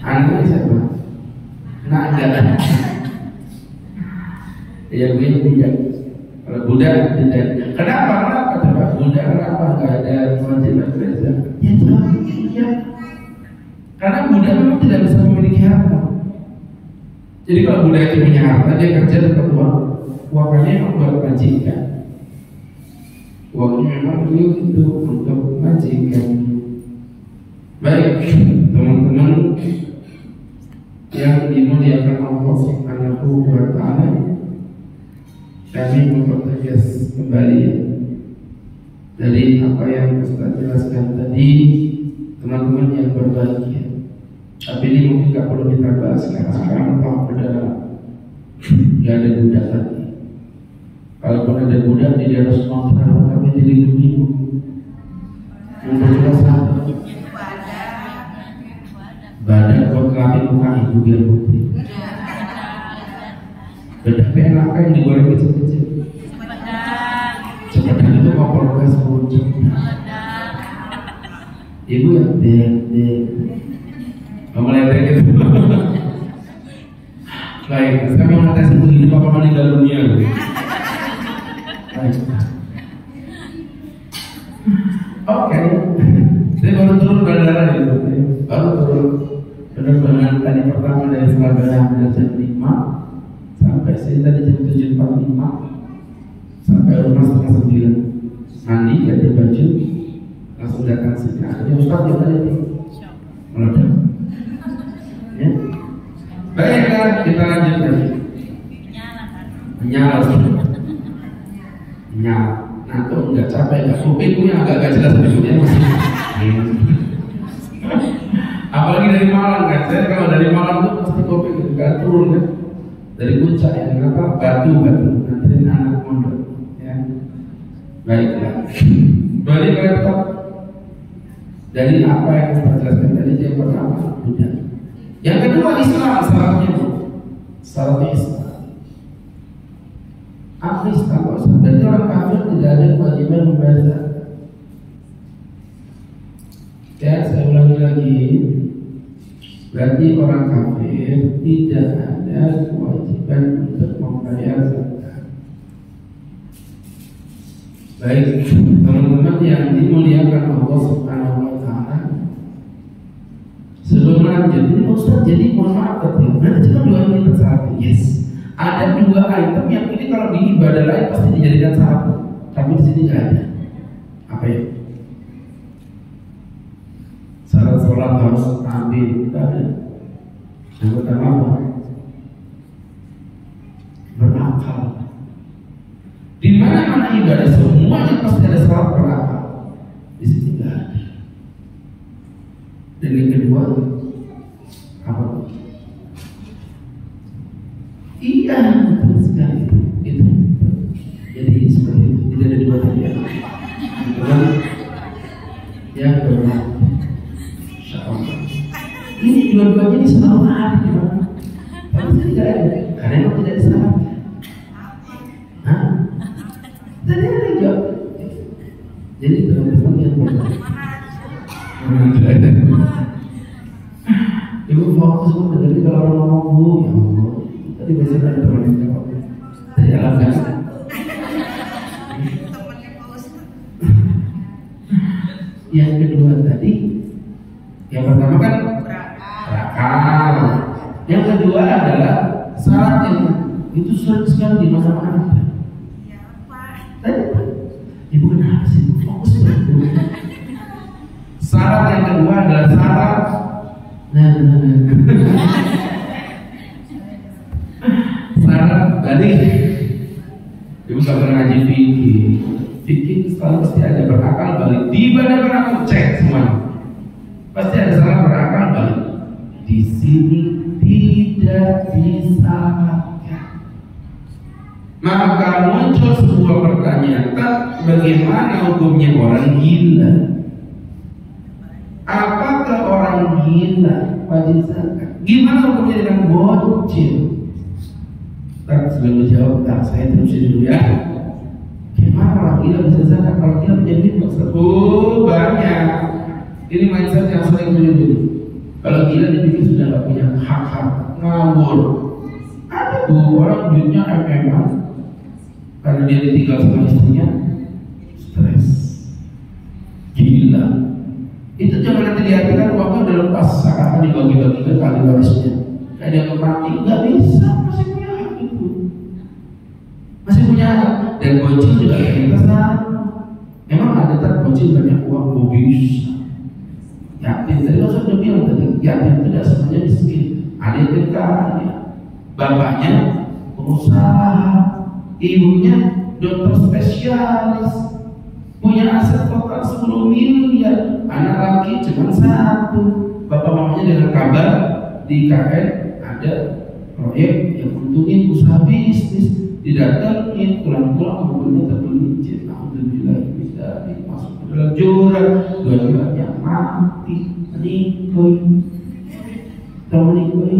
Anaknya siapa? Nak Dak. Ya gue budak. Kalau budak tidak. Kenapa? Kenapa? Budak kenapa nggak ada kewajiban zakat? Ya jangan ya. Karena budak memang tidak bisa memiliki harta. Jadi kalau budak itu punya harta, dia kerja dapat uang. Uangnya memang buat majikan. Uangnya memang itu untuk majikan. Baik, teman-teman yang dimuliakan Allah Subhanahu wa Ta'ala, kami mempertegas kembali dari apa yang Ustaz jelaskan tadi, teman-teman yang berbahagia. Tapi ini mungkin gak perlu kita bahas sekarang. Udah gak ada budak lagi. Kalaupun ada budak, dia harus ngontrak, kami jadi begitu. Yang berjelas apa? Badan buat kelamin muka ibu biar putih. Bedak enak kan yang digoreng kecil-kecil. Cepetan itu kompor gas bocor. Ibu ya dek meledek gitu. Baik, kami mengatas begini Bapak meninggal dunia. Baik. Oke. Saya baru turun bandara itu. Baru turun penerbangan tadi pertama dari Surabaya jam 5 sampai sini tadi jam 7.45 sampai rumah setengah 9. Mandi, ganti baju, langsung datang sini. Akhirnya Ustaz ya tadi meledak. Ya. Baiklah, kita lanjut lagi. Menyala. Nah, tuh nggak capek, nggak kupingnya agak jelas bentuknya masih. Apalagi dari Malang kan, saya kalau dari Malang tuh pasti kuping itu nggak turun kan. Dari puncak ya, kenapa? Batu nganterin anak mondok. Ya. Baiklah. Balik ke laptop. Dari apa yang saya jelaskan tadi, yang pertama budak. Yang kedua Islam, syaratnya syaratnya Islam. Apa Islam? Berarti orang kafir tidak ada kewajiban membayar zakat. Ya, saya ulangi lagi. Berarti orang kafir tidak ada kewajiban untuk membayar zakat. Baik, teman-teman yang dimuliakan Allah Subhanahu wa Ta'ala, sebelum lanjut, Ustaz, jadi mohon maaf nanti cuma 2 ini tersatu. Yes, ada 2 item yang ini kalau di ibadah lain pasti dijadikan satu, tapi di sini nggak ada. Apa ya? Syarat sholat harus ambil, tidak ada. Yang pertama apa? Berakal. Di mana-mana ibadah semuanya pasti ada syarat berakal. Di sini nggak ada. Dan yang kedua apa? Iya, betul sekali. Itu. Jadi seperti itu. Tidak ada 2 tadi. Yang kedua, ini dua-duanya ini selalu ada. Tapi tidak ada. Karena memang tidak ada syaratnya. Hah? Tadi ada jawab. Jadi teman-teman yang Ibu fokus bu, jadi kalau orang ngomong bu, ya Allah, tadi biasanya ada teman yang jawab. Tadi alam kan? Yang kedua tadi, yang pertama kan berakal. Yang kedua adalah syarat yang itu sering sekali di mana-mana. Tadi, ibu kenapa sih? Fokus bu. Syarat yang kedua adalah syarat syarat balik. Ibu kalau ngaji fikih selalu pasti ada berakal balik. Di mana aku cek semuanya pasti ada syarat berakal balik. Di sini tidak disyaratkan. Maka muncul sebuah pertanyaan, bagaimana hukumnya orang gila? Apakah orang gila wajib zakat? Gimana hukumnya dengan bocil? Sebelum dijawab, saya terus dulu ya. Gimana orang gila bisa zakat? Kalau gila punya duit maksud? Oh banyak. Ini mindset yang sering dulu. Kalau gila dipikir sudah nggak punya hak-hak, ngawur. Ada tuh orang duitnya emang karena dia ditinggal sama istrinya, stres, gila. Itu jangan nanti diartikan uangnya udah lepas, seakan dibagi-bagikan kali warisnya. Kayak dia mati, nggak bisa, masih punya hak itu, masih punya hak. Dan bocil juga kita sama. Memang ada tak bocil banyak uang, bisa. Yatim tadi saya sudah bilang tadi, yatim tidak semuanya miskin. Ada yang kaya, bapaknya pengusaha, ibunya dokter spesialis, punya aset total 10 miliar, anak laki cuma 1. Bapak mamanya dengan kabar di KN ada proyek yang untungin usaha bisnis, didatengin, pulang-pulang mobilnya tergelincir. Alhamdulillah bisa masuk ke dalam jurang, 2-duanya mati, menikoi. Tahu menikoi?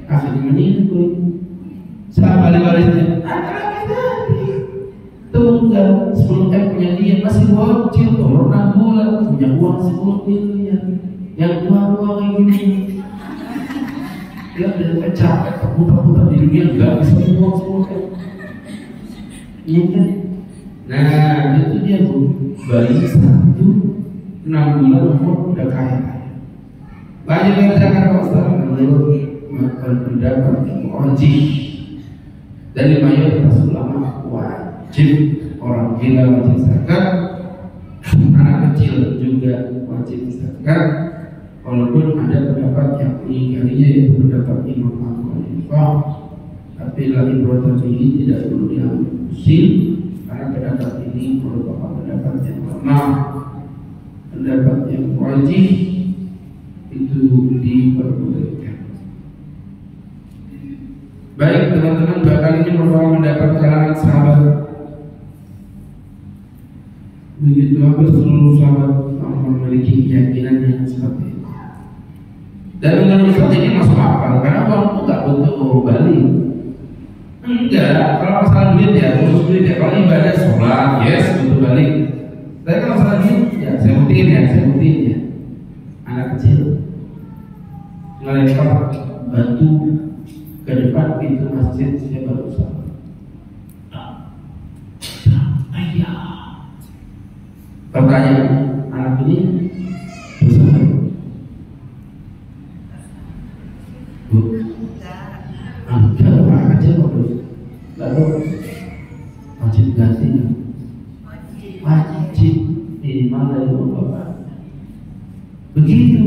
Akhirnya menikoi. Siapa warisnya? Anak tadi tunggal 10 M punya dia, masih bocil, umur 6 bulan, punya uang 10 miliar. Yang tua-tua kayak gini, dia udah capek terputar-putar di dunia, nggak bisa uang 10 M. Iya kan? Nah itu dia bu, bayi 1 6 bulan umur udah kaya. Banyak yang jangan kau menurut pendapat wajib dari mayoritas ulama, wajib orang gila wajib zakat, anak kecil juga wajib zakat. Walaupun ada pendapat yang mengingkarinya, yaitu pendapat Imam Abu Hanifah, tapi lagi proses ini tidak perlu diambil pusing, karena pendapat ini merupakan pendapat yang lemah. Pendapat yang wajib itu diperbolehkan. Baik teman-teman, bahkan ini merupakan pendapat kalangan sahabat. Begitu hampir seluruh sahabat memiliki keyakinan yang seperti itu. Dan menurut saya ini masuk akal, karena uang itu nggak butuh balik. Enggak, kalau masalah duit ya, khusus duit ya. Kalau ibadah sholat, yes butuh balik. Tapi kalau masalah duit ya, saya buktiin ya. Anak lempar batu ke depan pintu masjid, saya berusaha. Ayah, pertanyaan anak ini berusaha. Bu, ada orang aja kok lalu wajib ganti, wajib minimal dari bapak. Begitu.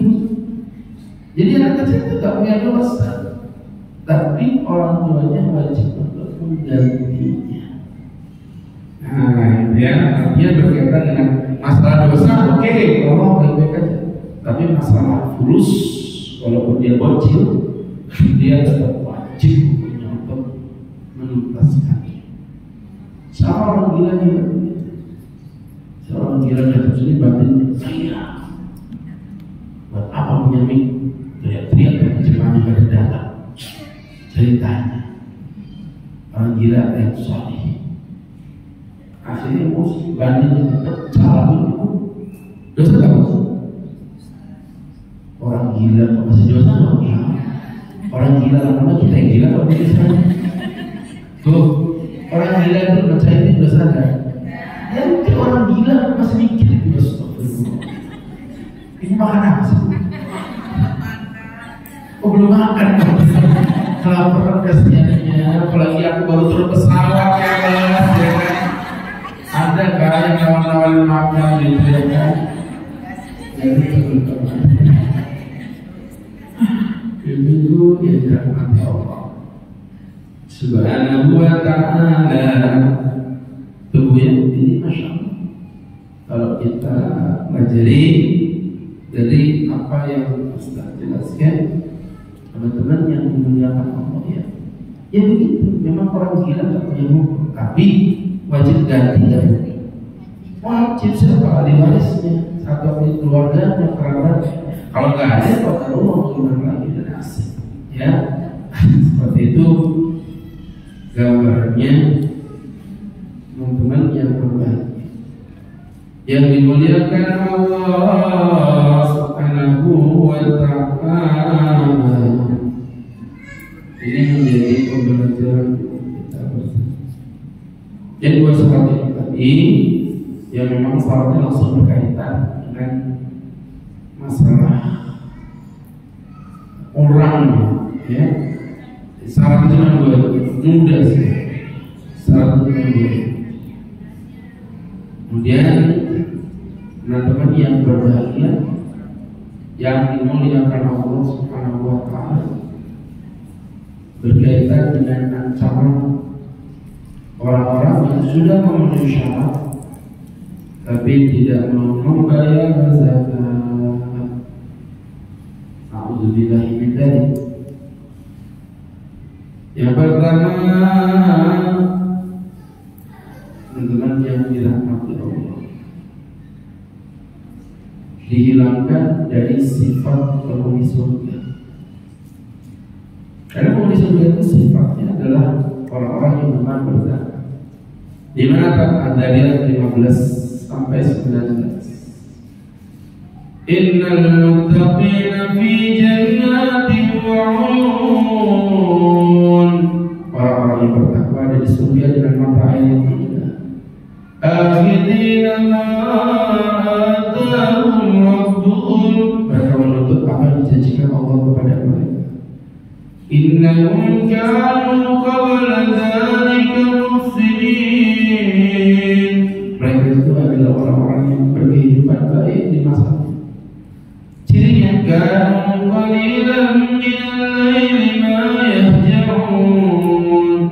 Jadi anak kecil itu tak punya dosa, tapi orang tuanya wajib untuk menggantinya. Nah, ya, artinya berkaitan dengan masalah dosa, oke, Allah baik-baik aja. Tapi masalah fulus, walaupun dia bocil, dia tetap wajib untuk menuntaskannya. Sama orang gila juga. Seorang gila jatuh sini batin saya. Buat apa menyamik? Teriak-teriak dan jemaah pada datang. Ceritanya orang gila yang soleh. Akhirnya musik bandingnya pecah itu. Dosa tak masuk. Orang gila kok masih dosa nggak? Orang gila lama kita yang gila kok jadi sana. Tuh, orang gila itu percaya ini dosa kan? Ya mungkin orang gila masih mikir itu dosa. Ini makan apa sih? Oh belum makan. Kelaparan kasihannya. Apalagi aku baru turun pesawat ya kan. Ada kan yang nawan-nawanin makan gitu ya kan? Jadi itu yang dirahmati Allah Subhanahu wa ta'ala. Tubuh yang ini Masya Allah, kalau kita pelajari dari apa yang Ustaz jelaskan, teman-teman yang memuliakan Allah ya, ya begitu. Memang orang gila tak punya hukum, tapi wajib ganti dan wajib siapa ahli warisnya, satu ahli keluarganya, kerabatnya. Kalau nggak ada, kalau rumah gimana lagi dan asik, ya seperti itu gambarnya teman-teman yang berbahagia, yang dimuliakan Allah Subhanahu wa ta'ala. Ini menjadi pembelajaran kita bersama. Yang dua surat ini tadi yang memang suratnya langsung berkaitan dengan masalah orangnya, ya. Syarat cuma dua, mudah sih. Syarat cuma dua. Kemudian teman-teman yang berbahagia, yang dimuliakan Allah Subhanahu wa ta'ala, berkaitan dengan ancaman orang-orang yang sudah memenuhi syarat tapi tidak mau membayar zakat. A'udzubillahi min dzalik. Yang pertama, teman-teman yang dirahmati Allah, dihilangkan dari sifat penghuni surga. Karena penghuni surga itu sifatnya adalah orang-orang yang memang berzakat. Di mana Al-Dariyat 15 sampai 19. Innal muttaqina fi jannatin wa 'uyun. Orang-orang yang bertakwa ada di surga dengan mata air yang indah. Akhirina ma atahum rabbuhum. Mereka menuntut apa yang dijanjikan Allah kepada mereka. Innahum kanu qabla dzalika muhsinin. Mereka itu adalah orang-orang yang berkehidupan baik di masa lalu. Cirinya kanu qalilan minal laili ma yahja'un.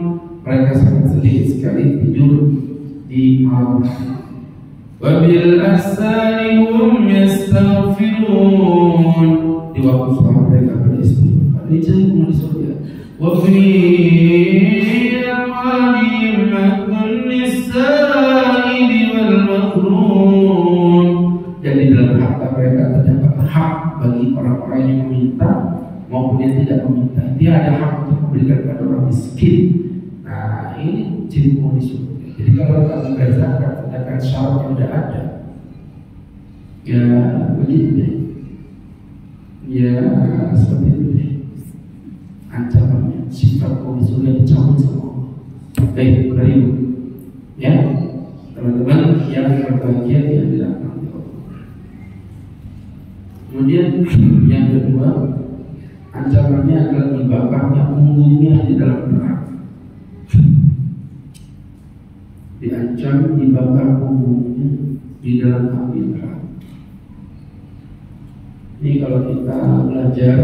Mereka sangat sedikit sekali tidur di malam hari. Wa bil asari hum yastaghfirun. Di waktu sholat mereka beristighfar. Ini ciri penghuni surga. Wa fi amwalihim haqqun lis-sa'ili wal mahrum. Dan di dalam harta mereka terdapat hak bagi orang-orang yang meminta maupun yang tidak meminta. Dia ada hak untuk memberikan kepada orang miskin. Nah, ini ciri penghuni surga. Jadi kalau tak membayar zakat, sedangkan syaratnya sudah ada, ya begitu deh. Ya seperti itu deh ancamannya, sifat kaum sudah dicabut semua. Baik, beribu ya teman-teman yang berbahagia yang dirahmati Allah. Kemudian yang kedua, ancamannya adalah dibakarnya punggungnya di dalam neraka. Diancam dibakar punggungnya di dalam api neraka. Ini kalau kita belajar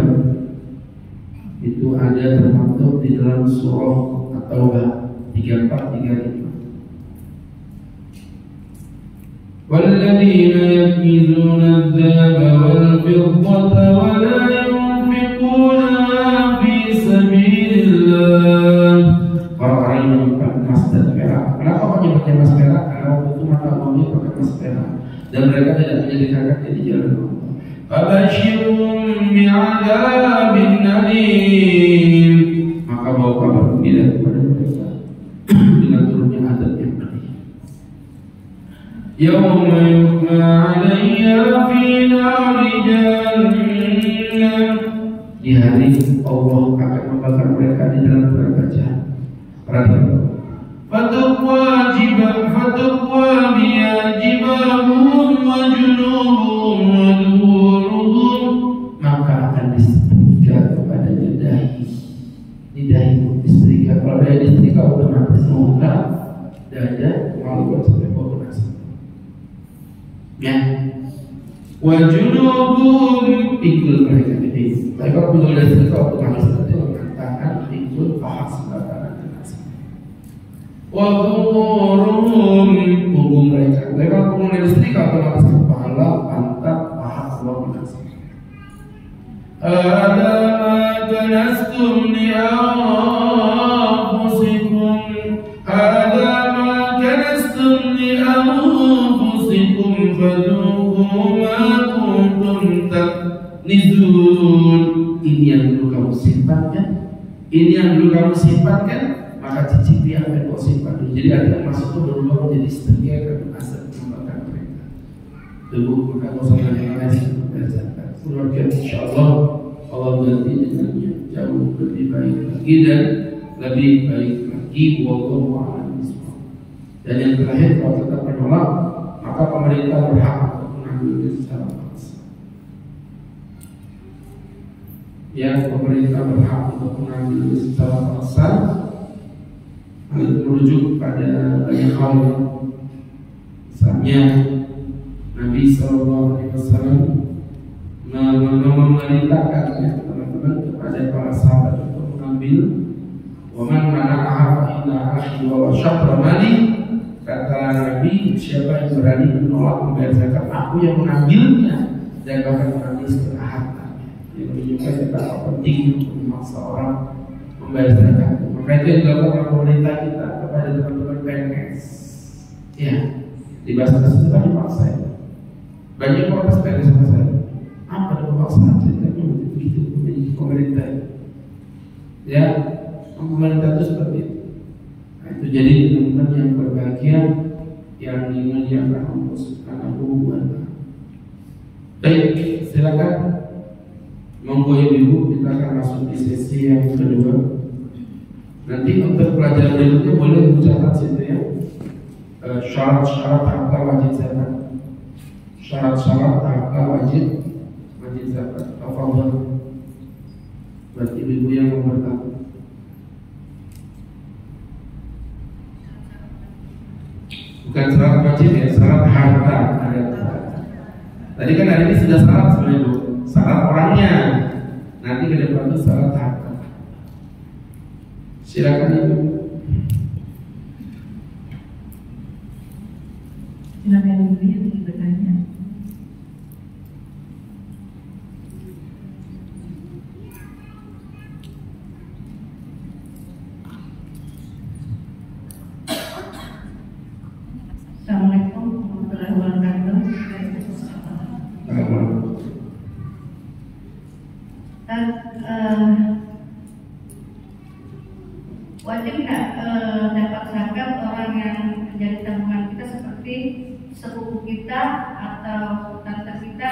itu ada termaktub di dalam surah At-Taubah 34-35. وَالَّذِينَ يَكْنِزُونَ الذَّهَبَ وَالْفِضَّةَ وَلَا يُنْفِقُونَهَا فِي سَبِيلِ اللَّهِ. Orang-orang yang menyimpan emas dan perak. Kenapa kok nyimpan emas perak? Karena waktu itu mata uangnya pakai emas perak dan mereka tidak menyedekahkannya di jalan Allah. Fabashirhum bi'adzabin alim. Maka bawa kabar gembira kepada mereka dengan turunnya azab yang pedih. Yauma yuhma 'alayha fi nari jahannam. Di hari Allah akan membakar mereka di dalam neraka jahanam. Perhatikan. Fatukwa biya jibahuhum wa junubuhum wa dhuhuruhum. Maka akan disetrika kepadanya dahi. Di dahi disetrika. Kalau dahi disetrika otomatis muka, dada, malu sampai bawah nasi. Ya. Wa junubuhum, pikul mereka ini. Tapi kalau pikul disetrika otomatis nanti mengatakan pikul paha sebelah kanan dan nasi. Wa dhuhuruhum, punggung mereka. Mereka punggung disetrika otomatis kepala, pantat, paha sebelah nasi. Ada ma kanastum li anfusikum, ada ma kanastum li anfusikum, fadhuqu ma kuntum taknizun. Ini yang dulu kamu simpan kan? Ini yang dulu kamu simpan kan? Maka cicipi apa yang kau simpan dulu. Jadi ada yang masuk itu baru jadi setia karena asal membakar mereka. Tubuh maka kau sama yang lain berdasarkan. Kemudian insyaallah Allah ganti dengannya jauh lebih baik lagi dan lebih baik lagi. Wallahu a'lam bishawab. Dan yang terakhir, kalau tetap menolak maka pemerintah berhak untuk mengambil secara paksa. Ya, pemerintah berhak untuk mengambil secara paksa. Hal itu merujuk pada banyak hal. Misalnya Nabi SAW memerintahkan teman-teman kepada para sahabat untuk mengambil waman mana'aha illa akhi wa syatra mali. Kata Nabi, siapa yang berani menolak membayar zakat, aku yang mengambilnya dan bahkan mengambil setengah hartanya. Yang menunjukkan betapa pentingnya untuk memaksa orang membayar zakat. Maka itu yang dilakukan oleh pemerintah kita kepada teman-teman PNS. Ya, di bahasa tersebut kan dipaksa ya. Banyak protes PNS sama saya. Apa ada pemaksaan ceritanya begitu menjadi pemerintah? Ya, pemerintah itu seperti itu. Nah, itu jadi teman-teman yang berbahagia yang dimuliakan Allah Subhanahu wa Ta'ala. Baik, silakan. Monggo ibu, kita akan masuk di sesi yang kedua. Nanti untuk pelajaran berikutnya boleh mencatat situ ya. Syarat-syarat harta wajib zakat. Syarat-syarat harta wajib zakat. Tafadhol. Buat ibu-ibu yang mau bertanya. Bukan syarat wajib ya, syarat harta. Tadi kan hari ini sudah syarat sebenarnya Bu. Syarat orangnya. Nanti ke depan itu syarat harta. Silakan Ibu. Silakan Ibu yang ingin bertanya. Assalamualaikum warahmatullahi wabarakatuh. Wajib nggak dapat zakat orang yang menjadi tabungan kita seperti sepupu kita atau tante kita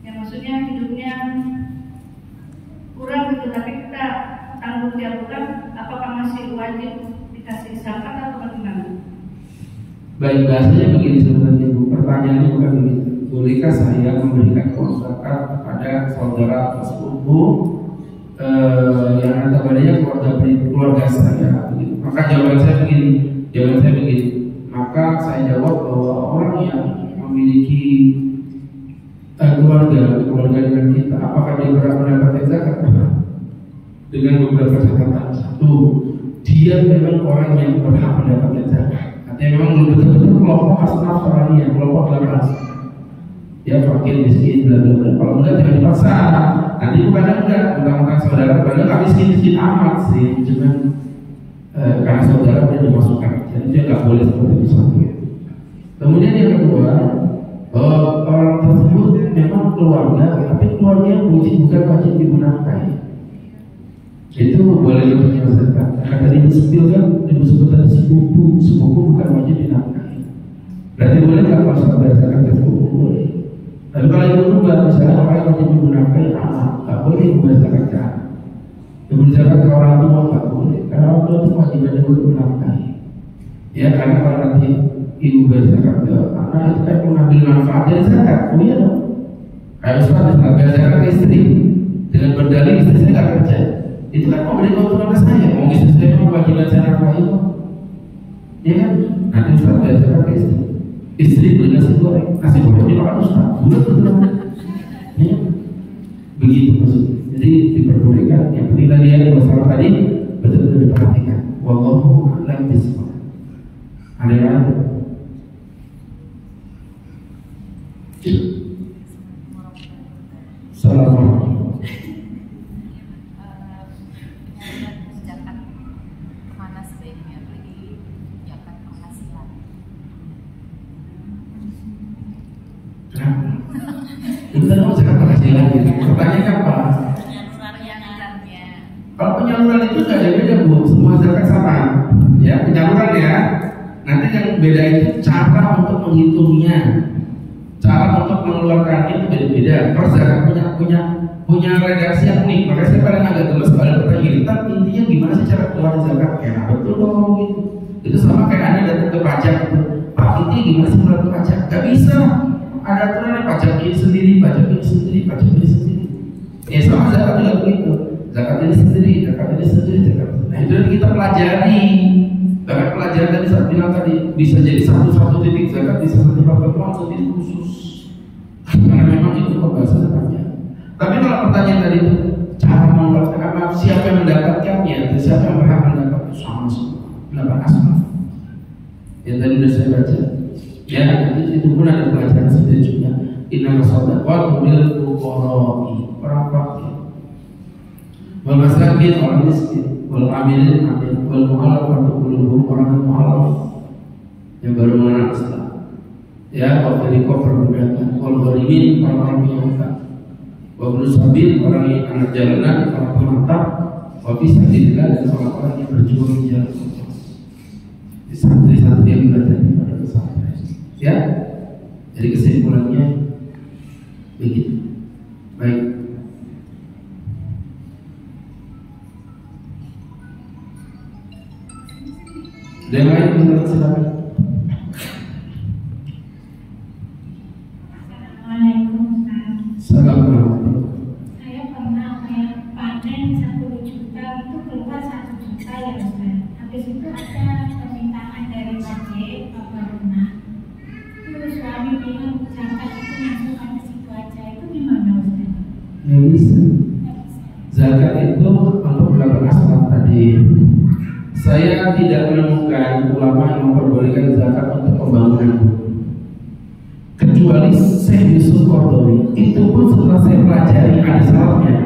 yang maksudnya hidupnya kurang gitu, tapi kita tanggung tiap bulan, apakah masih wajib dikasih zakat atau bagaimana? Baik, bahasanya begini sebenarnya Bu, pertanyaannya bukan begitu. Bolehkah saya memberikan uang zakat kepada saudara atau sepupu yang notabene keluarga saya? Begitu. Maka jawaban saya begini. Maka saya jawab bahwa orang yang memiliki keluarga dengan kita, apakah dia berhak mendapatkan zakat? Dengan beberapa catatan. Satu, dia memang orang yang berhak mendapatkan zakat. Artinya memang betul-betul kelompok asnaf orangnya, kelompok 8. Ya fakir, miskin, bla-bla-bla. Kalau enggak jangan dipaksa. Nanti bukan enggak, tentang saudara, padahal nggak miskin amat sih, cuman karena saudara udah dimasukkan, jadi dia nggak boleh seperti itu sampai. Kemudian yang kedua, orang tersebut memang keluarga, tapi keluarga yang bukan wajib dinafkahi. Itu boleh diperjelaskan. Karena tadi disebut kan, disebut tadi sepupu bukan wajib dinafkahi. Berarti boleh nggak kalau saudara zakat ke sepupu? Boleh. Tapi kalau itu berubah, misalnya orang yang wajib dinafkahi anak, nggak boleh membayar zakat ke anak. Memberi zakat ke orang tua nggak boleh, karena orang tua itu wajib ada untuk menafkahi. Ya, karena kalau nanti ibu bayar zakat ke anak, itu kan mengambil manfaat dari zakat. Oh iya dong. Kayak misalnya bayar zakat ke istri, dengan berdalih istri saya nggak kerja, itu kan memberi keuntungan ke saya. Mau istri saya kewajiban saya nafkahi itu, ya kan? Nanti Ustaz bayar zakat ke istri beli nasi goreng dimakan Ustaz, bulat betul. Ya, begitu maksudnya. Jadi diperbolehkan. Yang penting tadi ada masalah tadi betul-betul diperhatikan. Wallahu a'lam bishawab. Ada yang lain? Assalamualaikum. Zakat kemana sebaiknya beli zakat penghasilan? Kita mau zakat penghasilan gitu. Pertanyaannya apa? Kalau penyaluran itu nggak ada beda Bu, semua zakat sama. Ya penyaluran ya. Nanti yang beda itu cara untuk menghitungnya, cara untuk mengeluarkannya itu beda-beda. Kalau zakat punya redaksi yang unik, makanya saya paling agak gemes pada pertanyaan. Tapi intinya gimana sih cara keluar zakat? Ya betul dong gitu. Itu sama kayak Anda datang ke pajak gitu. Pak intinya gimana sih keluar pajak? Gak bisa. Ada aturannya pajak ini sendiri, pajak ini sendiri, pajak ini sendiri. Ya sama zakat juga begitu. Zakat ini sendiri, zakat ini sendiri, zakat. Nah itu yang kita pelajari. Bahkan pelajaran tadi saat bilang tadi bisa jadi satu titik zakat, bisa satu pertemuan sendiri khusus. Karena memang itu pembahasan zakatnya. Tapi kalau pertanyaan tadi itu cara mengeluarkan apa, siapa yang mendapatkannya, siapa yang berhak mendapatkan, sama semua. 8 asma. Yang tadi sudah saya baca. Ya, itu pun ada pelajaran selanjutnya. Inna shadaqatu lil fuqara'i, orang fakir. Wal masakin, orang miskin. Wal amilin, wal mu'allafati qulubuhum, orang mu'allaf yang baru mengenal Islam. Ya, wal fariqah perbudakan. Wal gharimin, orang yang hutang. Wa ibnu sabil, orang yang anak jalanan, orang pengantar. Wa fi sabilillah, dan orang-orang yang berjuang di jalan Allah. Di santri-santri yang belajar pada pesantren. Ya, jadi kesimpulannya begitu. Baik. Dan lain menurut silakan. Assalamualaikum Ustaz. Assalamualaikum. Saya pernah panen 10 juta itu keluar 1 juta ya Ustaz. Habis itu ada permintaan dari wajib Bapak Rumah. Terus suami bilang zakat itu masukkan ke situ aja, itu gimana Ustaz? Nggak bisa. Zakat itu untuk 8 asbab tadi. Saya tidak menemukan ulama yang memperbolehkan zakat untuk pembangunan, kecuali Syekh Yusuf Qaradawi. Itu pun setelah saya pelajari ada syaratnya.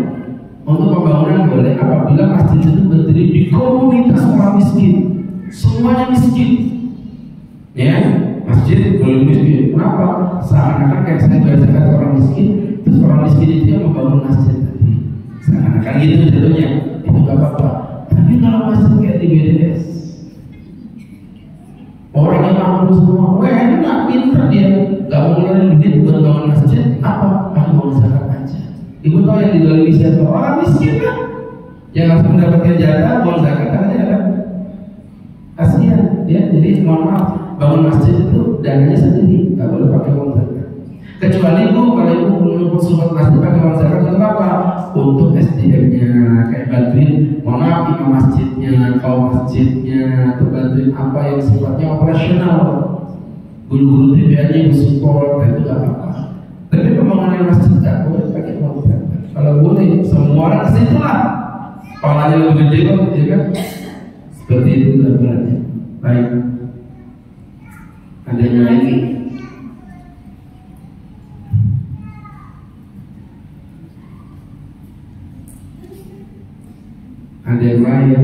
Untuk pembangunan boleh apabila masjid itu berdiri di komunitas orang miskin, semuanya miskin. Ya, masjid boleh miskin. Kenapa? Seakan-akan kayak saya bayar zakat orang miskin, terus orang miskin itu yang membangun masjid tadi. Seakan-akan gitu jadinya. Itu gak apa-apa. Tapi kalau masih kayak di BDS, orang yang mampu semua, wah enak, pinter dia, gak mau ngeluarin duit buat bangun masjid, apa? Aku mau zakat aja. Ibu tahu yang didolimi siapa? Orang miskin kan? Yang harus mendapatkan jatah uang zakat karena ada. Kasihan ya. Jadi mohon maaf, bangun masjid itu dananya sendiri, nggak boleh pakai uang zakat. Kecuali Bu, kalau Ibu menurut surat masjid pakai uang zakat untuk apa? Untuk SDM-nya, kayak bantuin, mohon maaf, imam masjidnya, kaum masjidnya, atau bantuin apa yang sifatnya operasional. Guru-guru TPA-nya bersupport, itu nggak apa-apa. Tapi pembangunan masjid nggak boleh pakai uang zakat. Kalau boleh, semua orang kesitu lah. Palanya lebih gede kok, ya kan? Seperti itu gambarannya. Baik. Ada yang lain? Ada yang lain?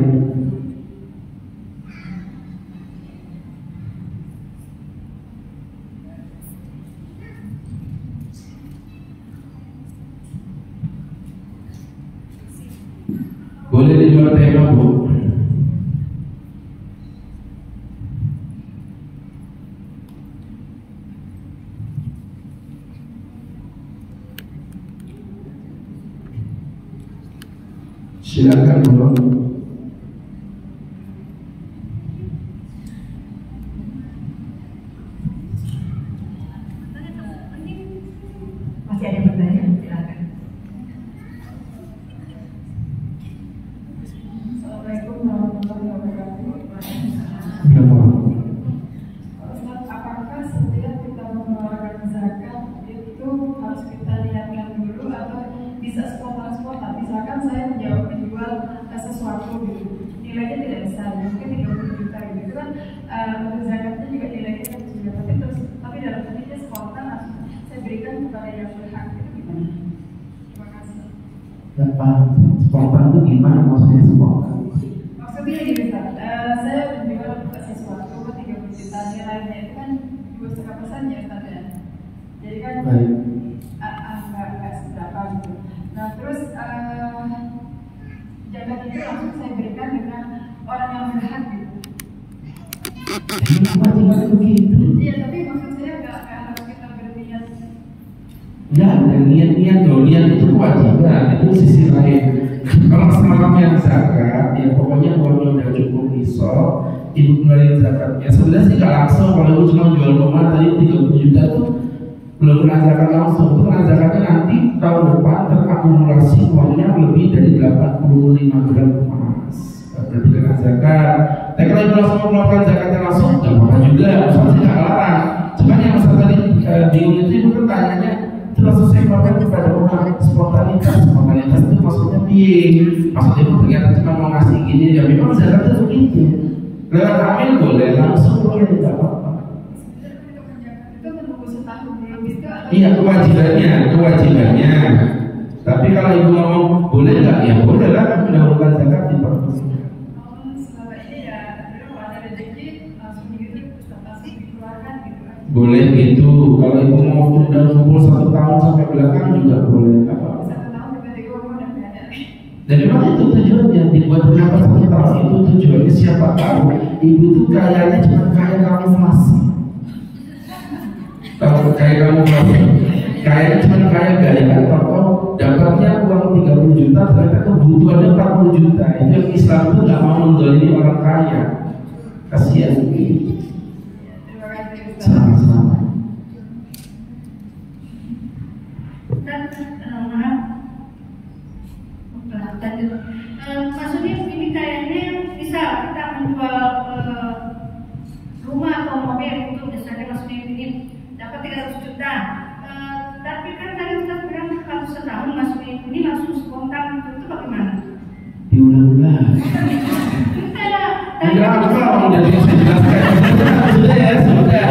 Boleh di luar tema, Bu. Silakan, Bu. Masih ada pertanyaan? Silakan. Assalamualaikum warahmatullahi wabarakatuh. Ustaz, apakah setiap kita mengeluarkan zakat itu harus kita niatkan dulu atau bisa spontan? Misalkan saya menjual sesuatu gitu, nilainya tidak besar, mungkin 30 juta gitu kan, untuk zakatnya juga nilainya 30 juta, tapi dalam hatinya spontan langsung saya berikan kepada yang berhak, itu gimana? Terima kasih. Gak paham, spontan itu gimana maksudnya spontan? Maksudnya gini Ustaz, saya menjual sesuatu 30 juta, nilainya itu kan 2,5% ya Ustaz ya. Jadi kan nggak seberapa gitu. Nah terus zakat itu langsung saya berikan dengan orang yang berhak gitu. Kenapa tidak begitu? Iya, tapi maksud saya nggak harus kita berniat. Ya, dan niat-niat loh, niat itu kewajiban, itu sisi lain. Kalau semalam yang zakat, ya pokoknya kalau udah cukup iso, ibu keluarin zakatnya. Sebenarnya sih nggak langsung, kalau ibu cuma jual rumah tadi 30 juta tuh belum kena zakat langsung. Itu kena zakatnya nanti tahun depan terakumulasi uangnya lebih dari 85 gram emas. Berarti kena zakat. Tapi kalau ibu langsung mengeluarkan zakatnya langsung, nggak apa-apa juga. Soalnya nggak larang. Cuman yang masa tadi bingung itu ibu kan tanyanya itu langsung saya keluarkan kepada orang spontanitas. Spontanitas itu maksudnya piye? Maksudnya itu ternyata cuma mau ngasih gini, ya memang zakat itu begitu. Lewat amil boleh, langsung boleh, tidak apa-apa. Itu menunggu setahun belum itu atau? Iya, kewajibannya. Tapi kalau ibu ngomong boleh nggak? Ya boleh lah, mendahulukan zakat di perpusat. Selama ini ya, kalau ada rezeki langsung gitu, pasti dikeluarkan gitu kan. Boleh gitu. Kalau ibu mau udah kumpul 1 tahun sampai belakang juga boleh. Apa? 1 tahun tiba-tiba udah nggak ada. Dan memang itu tujuannya dibuat kenapa 1 tahun itu tujuannya siapa tahu ibu tuh kayaknya cuma kaya kamuflase. Tahu kaya kamuflase? Kayaknya cuma kaya gaya atau dapatnya uang 30 juta ternyata kebutuhannya 40 juta. Itu yang Islam tuh nggak mau mendolimi orang kaya. Kasihan. Terima kasih Ustaz. Sama-sama. Dan maaf, maksudnya ini kayaknya bisa kita menjual rumah atau mobil itu misalnya maksudnya ini dapat 300 juta. Tapi kan tadi kita bilang kalau setahun maksudnya ini langsung spontan itu bagaimana? Diulang-ulang. Enggak apa udah bisa jelaskan. Sudah ya, sudah.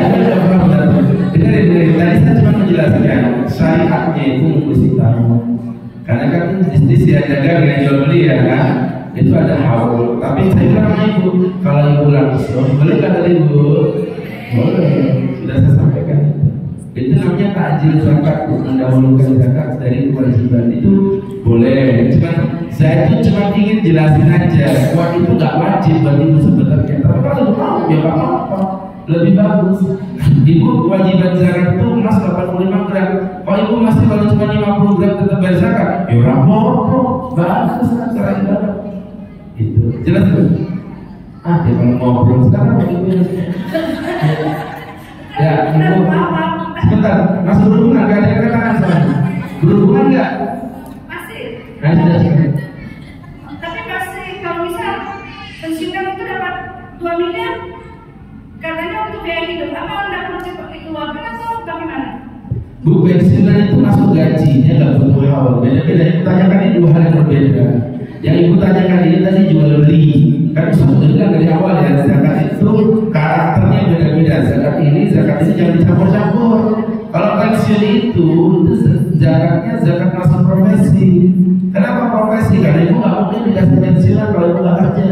Dengerin. Tadi saya cuma menjelaskan syariatnya itu mesti tahu. Karena kan bisnis ya dagang yang jual beli ya kan, itu ada haul. Tapi saya bilang sama ibu, kalau ibu langsung boleh nggak tadi ibu? Boleh. Sudah saya sampaikan. Itu namanya takjil zakat, mendahulukan zakat dari kewajiban itu boleh. Saya itu cuma ingin jelasin aja, uang itu nggak wajib bagi ibu sebenarnya. Tapi kalau ibu mau ya nggak apa-apa. lebih bagus. Ibu kewajiban zakat itu emas 85 gram. Kalau ibu masih kalau cuma 50 gram tetap bayar zakat, ya orang mau bagus kan cara ibadah. Itu jelas kan? Dia kalau ngobrol sekarang ibu ya ibu sebentar masih berhubungan gak ada yang katakan soalnya berhubungan nggak? Masih. Sudah. Tapi masih kalau misal pensiunan itu dapat 2 miliar, katanya untuk biaya hidup, apa anda perlu dikeluarkan atau bagaimana? Bu, pensiunan itu masuk gajinya nggak butuh haul. Beda-beda. Ibu tanyakan ini 2 hal yang berbeda. Yang ibu tanyakan ini tadi jual beli. Kan sudah bilang dari awal ya, zakat itu karakternya beda-beda. Zakat ini jangan dicampur-campur. Kalau pensiun itu zakatnya zakat masuk profesi. Kenapa profesi? Karena ibu nggak mungkin dikasih pensiunan kalau ibu nggak kerja.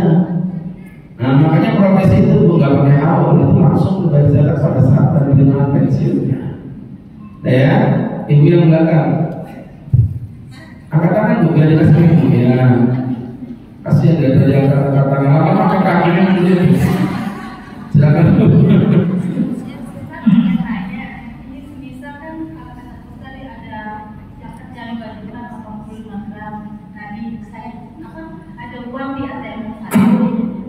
Nah makanya profesi itu ibu nggak pakai haul, itu langsung dibayar zakat pada saat penerimaan pensiunnya. Ya, ibu yang belakang. Angkat tangan juga dikasih ibu ya. Kasihan dia dari angkat tangan lama pakai kakinya dulu. Silakan. Ini bisa kan tadi ada yang kerja bagaimana 85 gram. Tadi saya ada uang di ATM satu,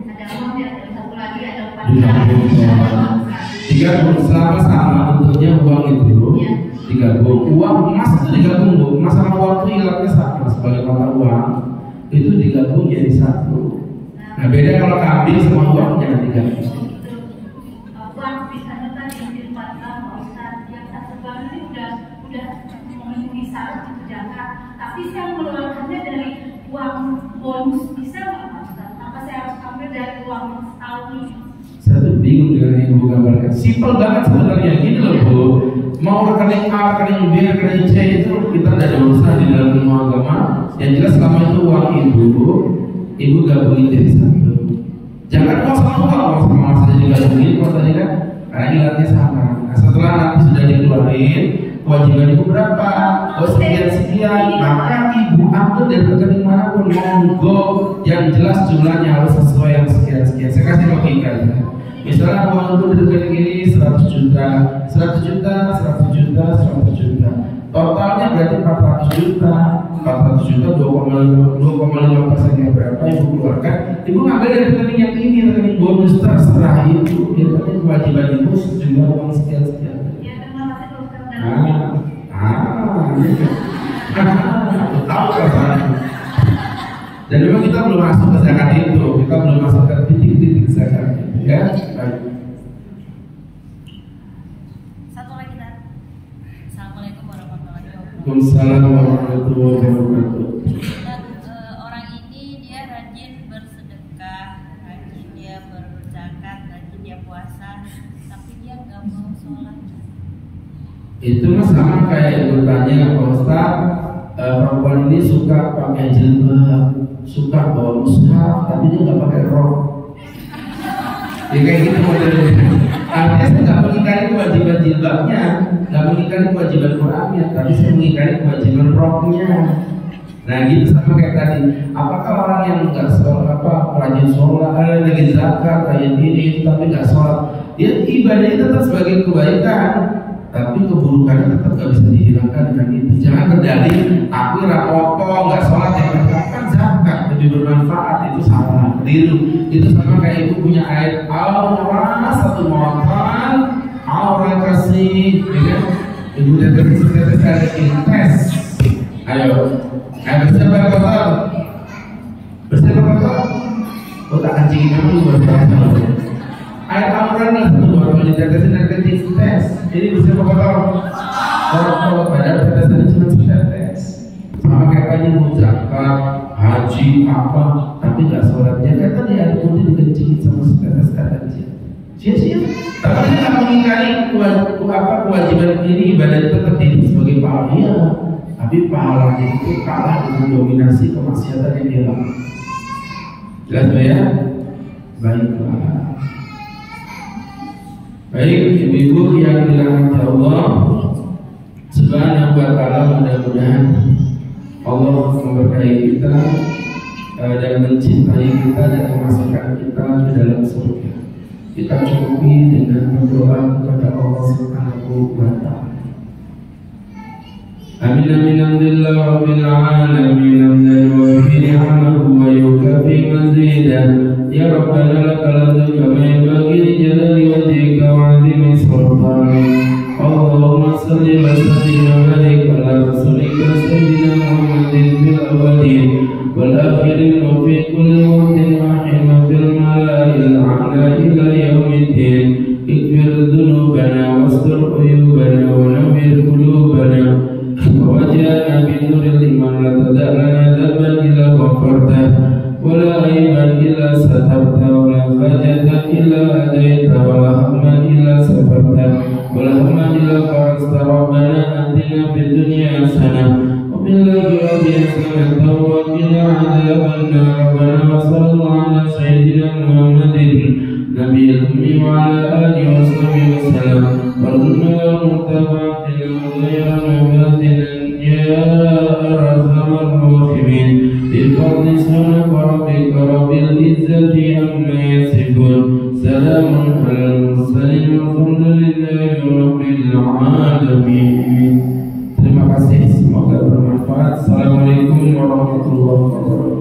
ada uang di ATM satu lagi, ada 4 digabung sama bentuknya uang itu digabung. Uang emas itu digabung bu. Emas sama uang itu ilatnya sama sebagai mata uang itu digabung jadi satu. Nah beda kalau kambing sama uang jangan digabung. Uang misalnya tadi yang di 4 gram yang 1 gram ini udah memenuhi syarat untuk zakat. Tapi saya mengeluarkannya dari uang bonus bisa nggak Ustaz? Apa saya harus ambil dari uang tahun ini? Saya tuh bingung dengan yang ibu gambarkan. Simpel banget sebenarnya gini loh bu. Mau rekening A, rekening B, rekening C itu kita tidak ada urusan di dalam ilmu agama. Yang jelas selama itu uang ibu gabungin jadi satu. Jangan uang sama uang saja digabungin, kalau tadi kan karena ilatnya sama. Nah setelah nanti sudah dikeluarin kewajiban ibu berapa? Oh sekian, maka ibu ambil dari rekening manapun monggo, yang jelas jumlahnya harus sesuai yang sekian. Saya kasih logika ya. Misalnya uang itu di rekening ini 100 juta, totalnya berarti 400 juta, 2,5%-nya berapa ibu keluarkan? Ibu ngambil dari rekening yang ini, rekening bonus terserah itu. Yang penting kewajiban ibu sejumlah uang sekian. Ya, terima kasih Ustaz. Tahu kan? Dan memang kita belum masuk ke zakat itu, kita belum masuk ke titik-titik zakat itu, ya. Baik. Satu lagi kan. Assalamualaikum warahmatullahi wabarakatuh. Waalaikumsalam warahmatullahi wabarakatuh. Orang ini dia rajin bersedekah, rajin dia berzakat, rajin dia puasa, tapi dia nggak mau sholat. Itu sama kayak ibu tanya Pak Ustaz, perempuan ini suka pakai jilbab, suka bawa mushaf, tapi dia nggak pakai rok. Ya kayak gitu modelnya. Artinya saya nggak mengingkari kewajiban jilbabnya, nggak mengingkari kewajiban Qurannya, tapi saya mengingkari kewajiban roknya. Nah gitu sama kayak tadi. Apakah orang yang nggak sholat, rajin sholat, lagi zakat, rajin ini, tapi nggak sholat, dia ibadahnya tetap sebagai kebaikan, tapi keburukannya tetap gak bisa dihilangkan dengan itu. Jangan berdalih aku rapopo nggak sholat yang kan zakat lebih bermanfaat, itu salah, keliru. Itu sama kayak ibu punya ayat aura satu motor aura kasih, ya. Ibu dan tetes ada tes. Ayo bersih apa kotor? Bersih apa kotor? Oh tak kancingin kamu bersih. Ayat Al-Quran satu baru ditetesin dan tes. Jadi bisa kotor. Kotor padahal tetesan cuma setetes. Sama kayak tadi mau zakat, haji apa, tapi nggak sholatnya. Kan tadi ada putih dikencingin sama setetes aja. Sia-sia. Tapi dia nggak mengingkari kewajiban ini, ibadah itu tetap hidup sebagai pahala. Tapi pahalanya itu kalah dengan dominasi kemaksiatan yang dia lakukan. Jelas ya? Baiklah. Baik ibu-ibu yang dirahmati Allah Subhanahu wa ta'ala, mudah-mudahan Allah memberkahi kita dan mencintai kita dan memasukkan kita ke dalam surga. kita cukupi dengan berdoa kepada Allah Subhanahu wa Ta'ala. Amin amin alhamdulillah rabbil alamin hamdan yuwaffi ni'amahu wa yukafi mazidah ya rabbana lakal hamdu kama yanbaghi li jalali wajhika wa 'azimi sultanik. Allahumma salli wa sallim wa barik ala rasulika sayyidina Muhammadin fil awwalin wal akhirin wa fi kulli waqtin wa hin wa fil mala'il a'la ila yaumiddin. Ighfir dhunubana wastur uyubana wa nawwir qulubana ووجهنا بنور الإيمان لا تدع لنا ذنبا إلا غفرته ولا عيبا إلا سترته ولا حاجة إلا أديته ولا هما إلا سفرته ولا هما إلا فرجته. ربنا آتنا في الدنيا حسنة وفي الآخرة حسنة وقنا عذاب النار. ربنا وصلى الله على سيدنا محمد النبي الأمي وعلى آله وصحبه وسلم وارزقنا متابعتنا وغير مبادئ يا أرحم الراحمين. بفضل سبحان ربك رب العزة عما يصفون سلام على المرسلين والحمد لله رب العالمين. Terima kasih, semoga bermanfaat. Assalamualaikum warahmatullahi wabarakatuh.